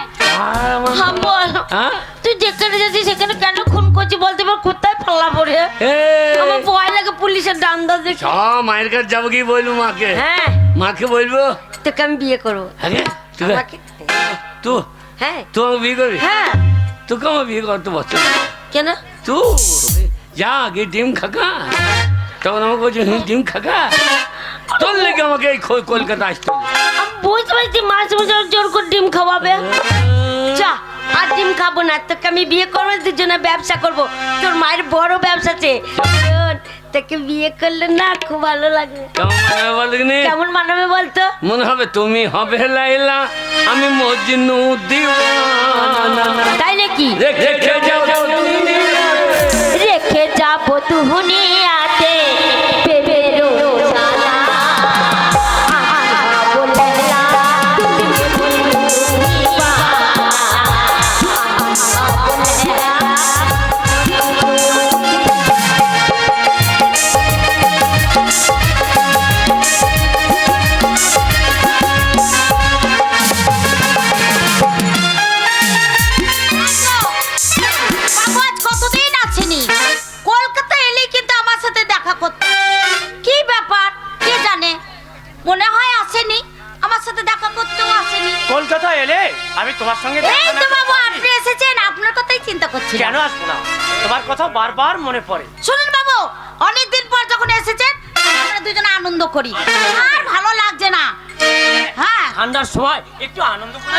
হাবল, হ্যাঁ? তুই যেখানে যাচ্ছিস সেখানে কেন খুন করছিস বলতে পার? কোথায় পাল্লা পড়ে? এ, আমার ভয় লাগে পুলিশের ডান্ডা দেখে। সব মায়ের কাছে যাবো কি বলবো মাকে? হ্যাঁ, মাকে বলবো তোকে আমি বিয়ে করবো। আগে আমাকে? তুই হ্যাঁ, তুই আমাকে বিয়ে করবি? হ্যাঁ। তোকে আমার বিয়ে করতে বছর কেন? তুই যা আগে ডিম খাকা। তখন আমাকে বলছে ডিম খাকা। তোর লেগে আমাকে এই কলকাতা আসতে হলো। আমি বুঝতে পারছি মাঝে মাঝে জোর করে ডিম খাওয়াবে। যা, আর ডিম খাবো না, তোকে আমি বিয়ে করবো, দুজনে ব্যবসা করবো। তোর মায়ের বড় ব্যবসা আছে। শোন, তোকে বিয়ে করলে না খুব ভালো লাগবে। কেমন মানাবে বলনি? কেমন মানাবে বলতো? মনে হবে তুমি হবে লাইলা, আমি মজনু দিওয়ানা। তাই নাকি? রেখে যাও রেখে যাবো দুনিয়াতে প্রেমের জালা। বলে তো এলে, আমি তোমার সঙ্গে এই দেখা না তো করে বাবু পারি? আপনি এসেছেন, আপনার কথাই চিন্তা করছি। কেন আসবো না? তোমার কথা বারবার মনে পড়ে। শুনুন বাবু, অনেকদিন পর যখন এসেছেন আমরা দুজনে আনন্দ করি, আর ভালো লাগছে না। হ্যাঁ, ঠান্ডার সময় একটু আনন্দ করে।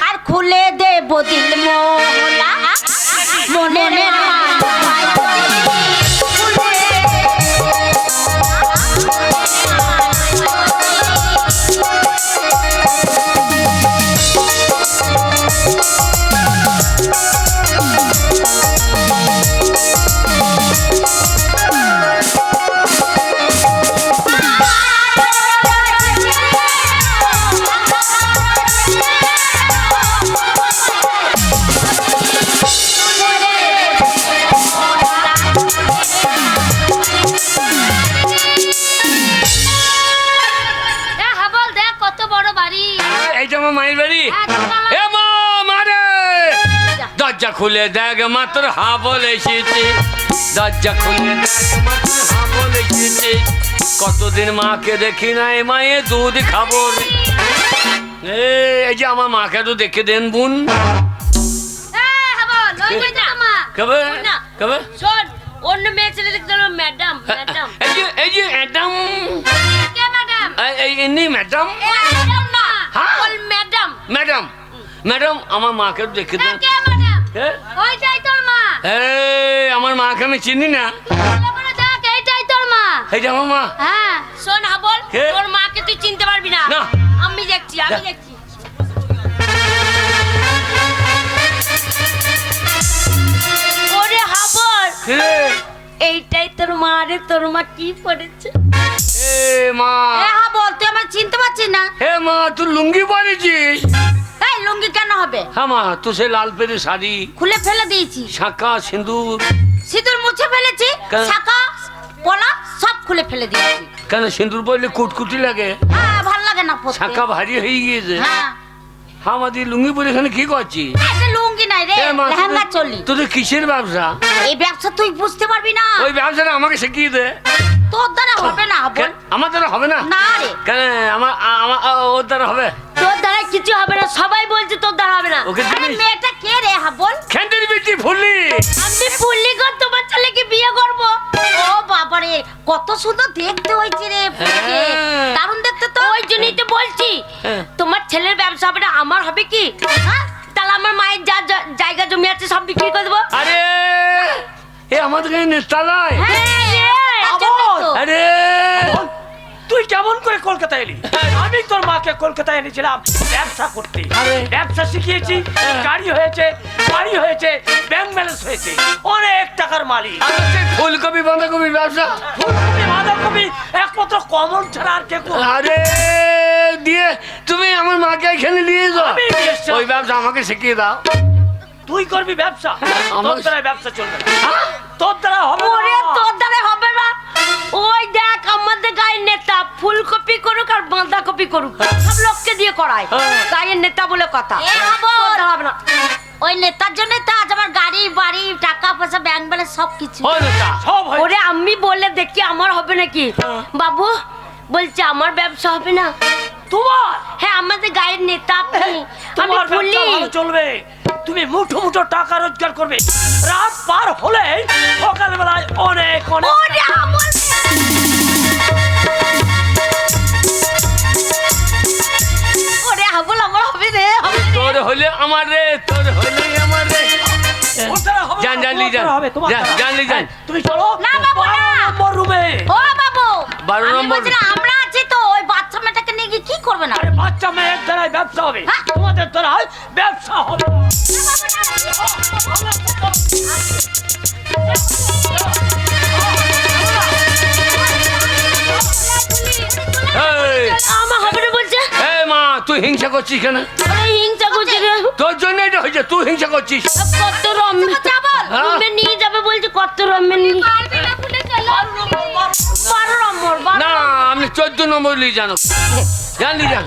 আর খুলে দেব দিল মোহলা মনের এইটা আমার মায়ের বাড়ি। এ মা, মারে দরজা খুলে দেখ, মাত্র হা বলে এসেছে। দরজা খুলে দেখ, মাত্র হা বলে এসেছে। কতদিন মাকে দেখি না, এ মায়ে দুধ খাবো রে। এই যে আমার মাকে তো দেখে দেন বোন। কবে কবে শোন, অন্য মেয়ে ছেলে দেখতে ম্যাডাম ম্যাডাম এই যে ম্যাডাম, কে ম্যাডাম? এই ইনি ম্যাডাম। ম্যাডাম না, হ্যাঁ। বল ম্যাডাম। ম্যাডাম ম্যাডাম আমার মাকে তো দেখে দেন। কে ম্যাডাম? হ্যাঁ? ওইটাই তোর মা। এই আমার মাকে আমি চিনি না। ভালো করে দেখ, এইটাই তোর মা। এই যে আমার মা। হ্যাঁ, শোন হাবল, কে? তোর মাকে তুই চিনতে পারবি না। না। আমি দেখছি, আমি দেখছি। ওরে হাবল, কে? এইটাই তোর মা রে। তোর মা কি পড়েছে? এ মা, এ হাবল, তুই আমার চিনতে পারছিস না? হে মা, তুই লুঙ্গি পরেছিস? এই লুঙ্গি কেন হবে? হ্যাঁ মা, তুই সে লাল পেরে শাড়ি, খুলে ফেলে দিয়েছি। শাঁখা, সিঁদুর। সিঁদুর মুছে ফেলেছি, কেন? শাখা পলা সব খুলে ফেলে দিয়েছি। কেন সিঁদুর পরলে কুটকুটি লাগে? হ্যাঁ, ভাল লাগে না পরতে। শাঁখা ভারী হয়ে গিয়েছে। হ্যাঁ, আমাদের লুঙ্গি পরে এখানে কি করছিস? এটা লুঙ্গি নাই রে, এ মা, লেহেঙ্গা চলি। তোদের কিসের ব্যবসা? এই ব্যবসা তুই বুঝতে পারবি না। ওই ব্যবসাটা আমাকে শিখিয়ে দে। তোর দ্বারা হবে না হাবল। কেন? আমার দ্বারা হবে না? না রে, কেন? আমার আমার ওর দ্বারা হবে? তোর দ্বারা কিছু হবে না। সবাই বলছে তোর দ্বারা হবে না। ওকে আরে দিবি? মেয়েটা কে রে হাবল? খেন্দির বিটি ফুললি। আমি ফুললি কর তোমার ছেলেকে বিয়ে করব। ও বাবা রে, কত সুন্দর দেখতে হয়েছে রে ফুলকে। হ্যাঁ। দারুণ দেখতে তো। ওই জন্যই তো বলছি হ্যাঁ। তোমার ছেলের ব্যবসা হবে না, আমার হবে কি? হ্যাঁ? তাহলে আমার মায়ের যা যা জায়গা জমি আছে সব বিক্রি করে দেবো। আরে এ আমাদের কাছে নেতালায়। হ্যাঁ রে, এর জন্যই তো। আরে তুই কেমন করে কলকাতা এলি? আমি তোর মাকে কলকাতায় এনেছিলাম ব্যবসা করতে। ব্যবসা শিখিয়েছি, গাড়ি হয়েছে, বাড়ি হয়েছে, ব্যাংক ব্যালেন্স হয়েছে, অনেক টাকার মালিক। আমার সেই ফুলকপি বাঁধাকপির ব্যবসা। ফুলকপি বাঁধাকপি একমাত্র কমন ছাড়া আর কে করবে? আরে দিয়ে তুমি আমার মাকে এখানে নিয়ে যাও। আমি নিয়ে এসছি। ওই ব্যবসা আমাকে শিখিয়ে দাও। তুই করবি ব্যবসা? আমার- তোর দ্বারা ব্যবসা চলবে না। তোর দ্বারা হবে ওরে, না। তোর দ্বারা হবে না। ওই দেখ আমাদের গায়ের নেতা ফুলকপি করুক আর বাঁধাকপি করুক, সব লোককে দিয়ে করায়। হ্যাঁ। গায়ের নেতা বলে কথা। তোর দ্বারা হবে না। ওই নেতার জন্য তো আজ আমার গাড়ি বাড়ি টাকা পয়সা ব্যাংক ব্যালেন্স সব কিছু। ওই নেতা। সব হয়েছে। ওরে আমি বলে দেখি আমার হবে নাকি? বাবু বলছে আমার ব্যবসা হবে না। তোমার হ্যাঁ, আমাদের গায়ের নেতা আপনি। আমি তোমার ফুলি। ব্যবসা ভালো চলবে। তুমি মুঠো মুঠো টাকা রোজগার করবে। রাত পার হলে সকালবেলায় অনেক অনেক ওরে আমার ওরে হাবল আমার হবে রে, হবে রে। তোর হলে আমার রে, তোর হলে আমার রে। ওর দ্বারা হবে না, যান, যান, তোমার লি যান। দ্বারা হবে, তোমার যান, দ্বারা। যান, লি যান। হ্যাঁ, তুমি চলো না, বাবু, 12 না। নম্বর রুমে। ও বাবু, 12 আমি নম্বর। বলছিলাম আমরা আছি তো, ওই বাচ্চা মেয়েটাকে নিয়ে গিয়ে কি করবে না? আরে বাচ্চা মেয়ের দ্বারাই ব্যবসা হবে, হ্যাঁ। তোমাদের দ্বারাই ব্যবসা হবে না। এই, আমার হবে না বলছে। এই মা, তুই হিংসা করছিস কেন? আরে হিংসা করছে রে। তোর জন্য এটা হয়েছে, তুই হিংসা করছিস। কত রম্মে হ্যাঁ? রুমে নিয়ে যাবে বলছে, কত রম্মে নিয়ে 12 নম্বর না, আমি 14 নম্বর লি জানো। জানলি জান।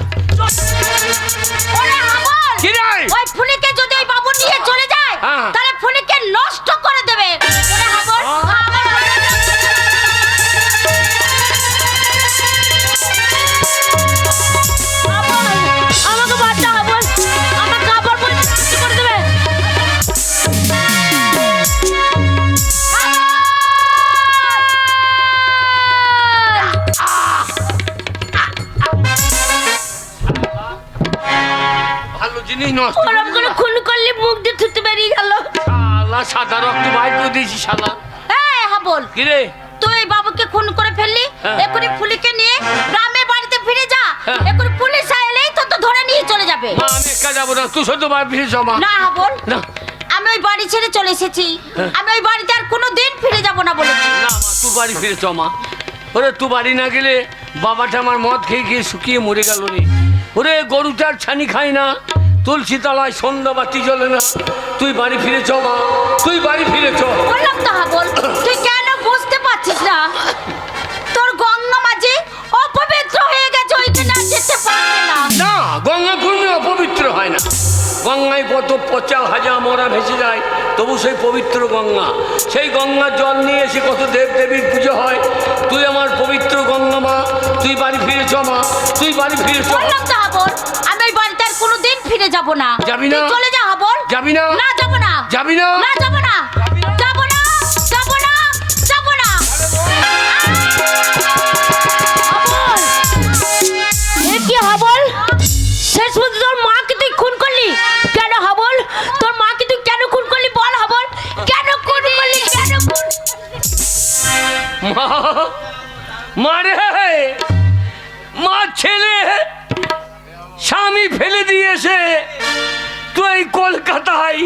ওরে হাবল, কি রে? ওই ফুলিকে যদি ওই বাবু নিয়ে চলে যায় হ্যাঁ। তাহলে ফুলিকে নষ্ট করে দেবে। ওরে হাবল, আমাকে বাঁচা হাবল। ভালো জিনিস নষ্ট ওরম করে খুন করলে মুখ দিয়ে থুতু বেরিয়ে গেল। শালা সাদা রক্ত বাইর করে দিয়েছি শালা। এই হাবল, কি রে? তুই এই বাবুকে খুন করে ফেললি, হ্যাঁ। এখনই ফুলিকে নিয়ে গ্রামের বাড়িতে ফিরে যা। হ্যাঁ। এখনই পুলিশ এলেই তো ধরে নিয়ে চলে যাবে। মা আমি একা যাবো না, তুই শুধু বাড়ি ফিরে জমা। না হাবল, না আমি ওই বাড়ি ছেড়ে চলে এসেছি। আমি ওই বাড়িতে আর কোনোদিন ফিরে যাব না বলেছি। না মা, তুই বাড়ি ফিরে জমা। ওরে তুই বাড়ি না গেলে বাবাটা আমার মদ খেয়ে খেয়ে শুকিয়ে মরে গেল রে। ওরে গরুটার ছানি খাই না, তুলসী তলায় সন্ধ্যা বাতি জ্বলে না। তুই বাড়ি ফিরে জমা, তুই বাড়ি ফিরে চ। বললাম তো হাবল, তুই কেন বুঝতে পারছিস না? তোর গঙ্গা মাঝি অপবিত্র হয়ে গেছে, ওইখানে আর যেতে পারবে না। না, গঙ্গা কোনো অপবিত্র হয় না। গঙ্গায় কত পচা হাজা মরা ভেসে যায়, তবু সেই পবিত্র গঙ্গা। সেই গঙ্গার জল নিয়ে এসে কত দেব দেবীর পুজো হয়। তুই আমার পবিত্র গঙ্গা মা, তুই বাড়ি ফিরে চ মা, তুই বাড়ি ফিরে চ। বললাম তো হাবল, আমি ওই বাড়িতে আর কোনোদিন ফিরে যাব না। যাবি না? তুই চলে যা হাবল। যাবি না? না যাব না। যাবি না? না যাব না। যাব না, যাব না, যাব না। হাবল, এ কি হাবল? শেষ পর্যন্ত তোর মাকে তুই খুন করলি কেন হাবল? তোর মাকে তুই কেন খুন করলি বল হাবল? কেন খুন করলি? কেন খুন? মা, মারে মা, ছেলে স্বামী ফেলে দিয়েছে, তুই কলকাতায়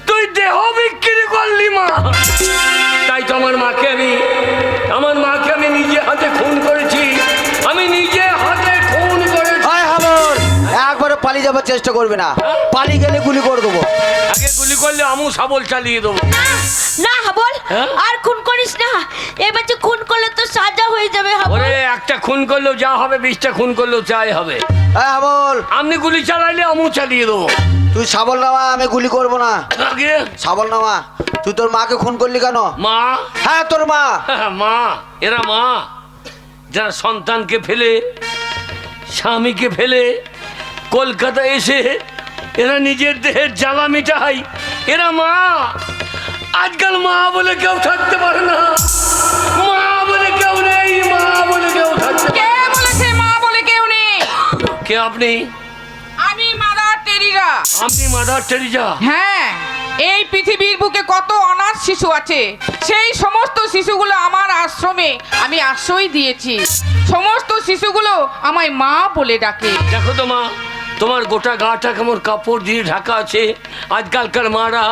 তুই দেহ বিক্রি করলি মা। তাই তো আমার মাকে আমি নিজে হাতে খুন করেছি। আমি নিজে হাতে খুন করেছি। হায় হাবল, একবারে পালিয়ে যাবার চেষ্টা করবে না, পালিয়ে গেলে গুলি করে দেবো। আগে গুলি করলে আমু শাবল চালিয়ে দেবো। না হাবল, হ্যাঁ? আর খুন করিস না। এবার যে খুন করলে তো সাজা হয়ে যাবে হাবল। ওরে একটা খুন করলেও যা হবে, 20টা খুন করলেও চাই হবে। হ্যাঁ হাবল, আপনি গুলি চালাইলে আমু চালিয়ে দেবো। তুই সাবল নামা, আমি গুলি করবো না। আগে সাবল নামা, তুই তোর মাকে খুন করলি কেন? মা, হ্যাঁ তোর মা। মা, এরা মা যারা সন্তানকে ফেলে, স্বামীকে ফেলে কলকাতা এসে এরা নিজের দেহের জ্বালা মিটায়, এরা মা। আজকাল মা বলে কেউ থাকতে পারে না, মা বলে কেউ নেই, মা বলে কেউ থাকতে কে বলেছে মা বলে কেউ নেই? কে আপনি? আমি মাদার টেরিজা। আপনি মাদার টেরিজা? হ্যাঁ, এই পৃথিবীর বুকে কত অনাথ শিশু আছে, সেই সমস্ত শিশুগুলো আমার আশ্রমে আমি আশ্রয় দিয়েছি। সমস্ত শিশুগুলো আমায় মা বলে ডাকে। দেখো তো মা, তোমার গোটা গাটা কেমন কাপড় দিয়ে ঢাকা আছে। আজকালকার মারা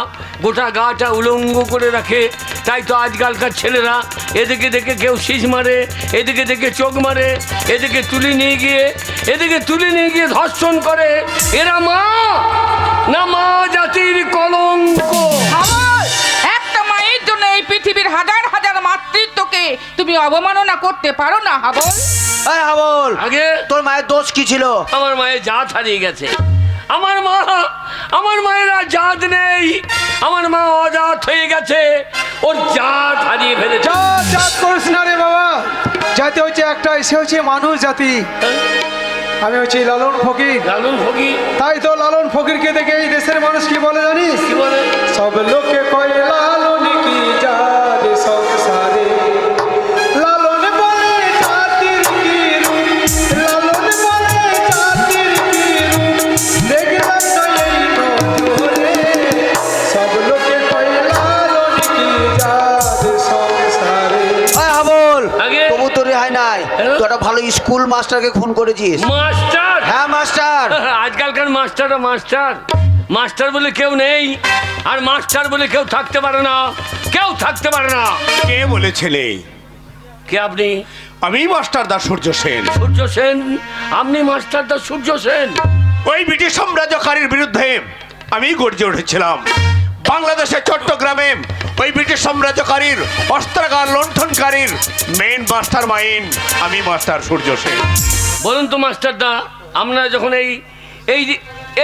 গোটা গাটা উলঙ্গ করে রাখে। তাই তো আজকালকার ছেলেরা এদিকে দেখে কেউ শীষ মারে, এদিকে দেখে চোখ মারে, এদিকে তুলে নিয়ে গিয়ে ধর্ষণ করে। এরা মা না, মা জাতির কলঙ্ক। আমার একটা মায়ের জন্য এই পৃথিবীর হাজার হাজার মাতৃত্বকে তুমি অবমাননা করতে পারো না হাবল? হ্যাঁ হাবল, আগে তোর মায়ের দোষ কি ছিল? আমার মায়ের জাত হারিয়ে গেছে। আমার মায়ের আর জাত নেই। আমার মা অজাত হয়ে গেছে, ওর জাত হারিয়ে ফেলেছে। জাত করিস না রে বাবা, জাতি হচ্ছে একটাই, সে হচ্ছে মানুষ জাতি। আমি হচ্ছি লালন ফকির। লালন ফকির? তাই তো লালন ফকিরকে দেখে এই দেশের মানুষ কি বলে জানিস? কি বলে? সব লোকে কয় লালন কি জাত সংসারে, লালন বলে জাতির কি রূপ, লালন বলে জাতির কি রূপ, দেখলাম তো এই নজরে, সব লোকে কয় লালন কি জাত সংসারে। হ্যাঁ হাবল, আগে? তবু তোর রেহাই নাই। হ্যাঁ? তুই একটা ভালো স্কুল মাস্টারকে খুন করেছিস। মাস্টার? হ্যাঁ মাস্টার। আজকালকার মাস্টার বলে কেউ নেই, আর মাস্টার বলে কেউ থাকতে পারে না, কেউ থাকতে পারে না। কে বলেছিলে? কে আপনি? আমি মাস্টার দা সূর্য সেন। সূর্য সেন? আপনি মাস্টার দা সূর্য সেন? ওই ব্রিটিশ সাম্রাজ্যকারীর বিরুদ্ধে আমি গর্জে উঠেছিলাম। বাংলাদেশের চট্টগ্রামে ওই ব্রিটিশ সাম্রাজ্যকারীর অস্ত্রাগার লণ্ঠনকারীর মেন মাস্টার মাইন্ড আমি মাস্টার সূর্য সেন। বলুন তো মাস্টার দা, আপনারা যখন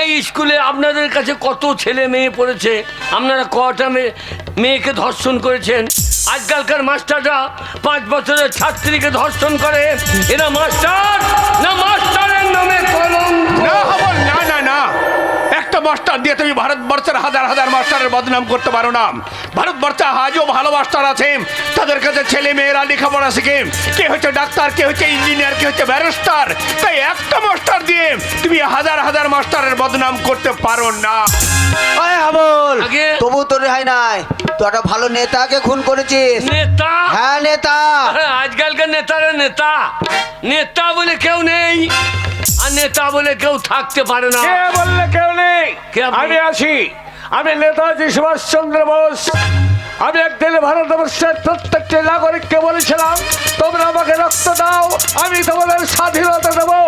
এই স্কুলে আপনাদের কাছে কত ছেলে মেয়ে পড়েছে, আপনারা কটা মেয়েকে ধর্ষণ করেছেন? আজকালকার মাস্টাররা 5 বছরের ছাত্রীকে ধর্ষণ করে। এরা মাস্টার না, মাস্টারের নামে কলঙ্ক। না হবল, না না না, একটা মাস্টার মাস্টার দিয়ে তুমি ভারতবর্ষের হাজার হাজার মাস্টারের বদনাম করতে পারো না। ভারতবর্ষে আজও ভালো মাস্টার আছে, তাদের কাছে ছেলে মেয়েরা লেখাপড়া শিখে কে হচ্ছে ডাক্তার, কে হচ্ছে ইঞ্জিনিয়ার, কে হচ্ছে ব্যারিস্টার। তাই একটা মাস্টার দিয়ে তুমি হাজার হাজার মাস্টারের বদনাম করতে পারো না। ওই হাবল, আগে? তবু তোর রেহাই নাই। তুই একটা ভালো নেতাকে খুন করেছিস। নেতা? হ্যাঁ নেতা। আজকালকার নেতারা নেতা, নেতা বলে কেউ নেই, আর নেতা বলে কেউ থাকতে পারে না। কে বললে কেউ নেই? কে আপনি? আমি আছি, আমি নেতাজি সুভাষচন্দ্র বোস। আমি একদিন ভারতবর্ষের প্রত্যেকটি নাগরিককে বলেছিলাম, তোমরা আমাকে রক্ত দাও, আমি তোমাদের স্বাধীনতা দেবো।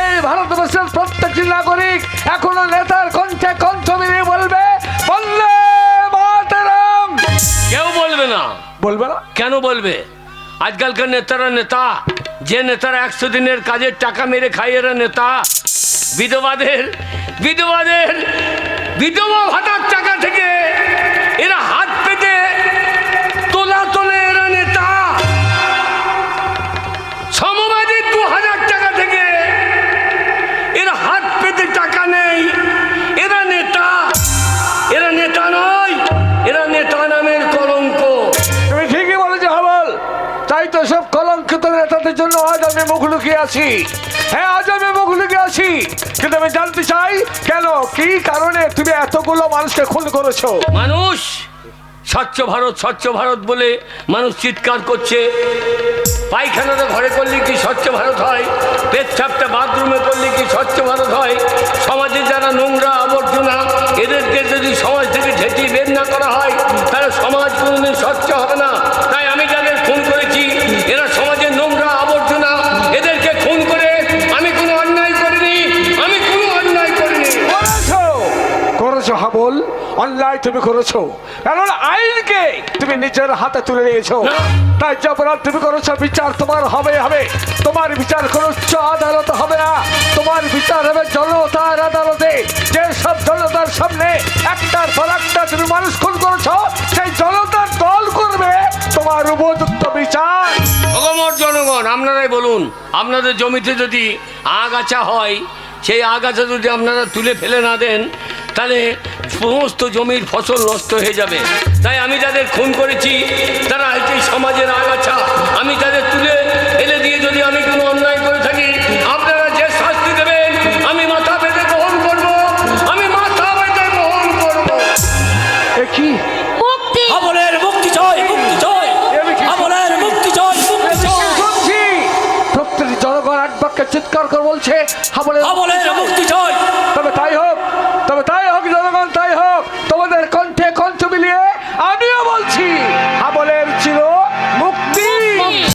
এই ভারতবর্ষের প্রত্যেকটি নাগরিক এখনো নেতার কণ্ঠে কণ্ঠ মিলিয়ে বলবে, বললে মাতরম। কেউ বলবে না। বলবে না? কেন বলবে? আজকালকার নেতারা নেতা, যে নেতারা 100 দিনের কাজের টাকা মেরে খায় এরা নেতা। বিধবাদের বিধবা ভাতার টাকা থেকে এরা হাত পেতে তোলে এরা নেতা। সমবাদী 2000 টাকা থেকে এরা হাত পেতে টাকা নেই, এরা নেতা। এরা নেতা নয়, এরা নেতা নামের কলঙ্ক। তুমি ঠিকই বলেছো হাবল। তাই তো সব কলঙ্কিত নেতাদের জন্য আজ আমি মুখ লুকিয়ে আছি। হ্যাঁ, আজ আমি মুখ লুকিয়ে আছি, কিন্তু আমি জানতে চাই কেন, কি কারণে তুমি এতগুলো মানুষকে খুন করেছো? মানুষ স্বচ্ছ ভারত বলে মানুষ চিৎকার করছে। পায়খানাটা ঘরে করলে কি স্বচ্ছ ভারত হয়? পেচ্ছাপটা বাথরুমে করলে কি স্বচ্ছ ভারত হয়? সমাজে যারা নোংরা আবর্জনা, এদেরকে যদি সমাজ থেকে ঝেঁটিয়ে বের না করা হয়, তাহলে সমাজ কোনোদিন স্বচ্ছ হবে না। তাই আমি যাদের খুন করেছি এরা সমাজের নোংরা আবর্জনা, এদেরকে খুন করে আমি কোনো অন্যায় করিনি, আমি কোনো অন্যায় করিনি। করেছো হাবল, অন্যায় তুমি করেছো, কারণ আইনকে তুমি নিজের হাতে তুলে নিয়েছো। তাই যে অপরাধ তুমি করেছো, বিচার তোমার হবে। তোমার বিচার কোনো উচ্চ আদালত হবে না, তোমার বিচার হবে জনতার আদালতে। যে সব জনতার সামনে একটার পর একটা তুমি মানুষ খুন করেছো, সেই জনতার দল করবে তোমার উপযুক্ত বিচার। অগমর জনগণ, আপনারাই বলুন, আপনাদের জমিতে যদি আগাছা হয়, সেই আগাছা যদি আপনারা তুলে ফেলে না দেন, তাহলে সমস্ত জমির ফসল নষ্ট হয়ে যাবে। তাই আমি যাদের খুন করেছি তারা হচ্ছে সমাজের আগাছা। আমি তাদের তুলে ফেলে দিয়ে যদি আমি কোনো অন্যায় করে থাকি, আপনারা যে শাস্তি দেবেন আমি মাথা পেতে গ্রহণ করব, আমি মাথা পেতে গ্রহণ করব। এ কি? মুক্তি। আমলের মুক্তি চাই, মুক্তি চাই, আমলের মুক্তি চাই, মুক্তি চাই। শুনছি প্রত্যেক জনগণ এক বাক্যে চিৎকার করে বলছে, হাবলের আমলের মুক্তি চাই। তবে তাই হোক, তবে তাই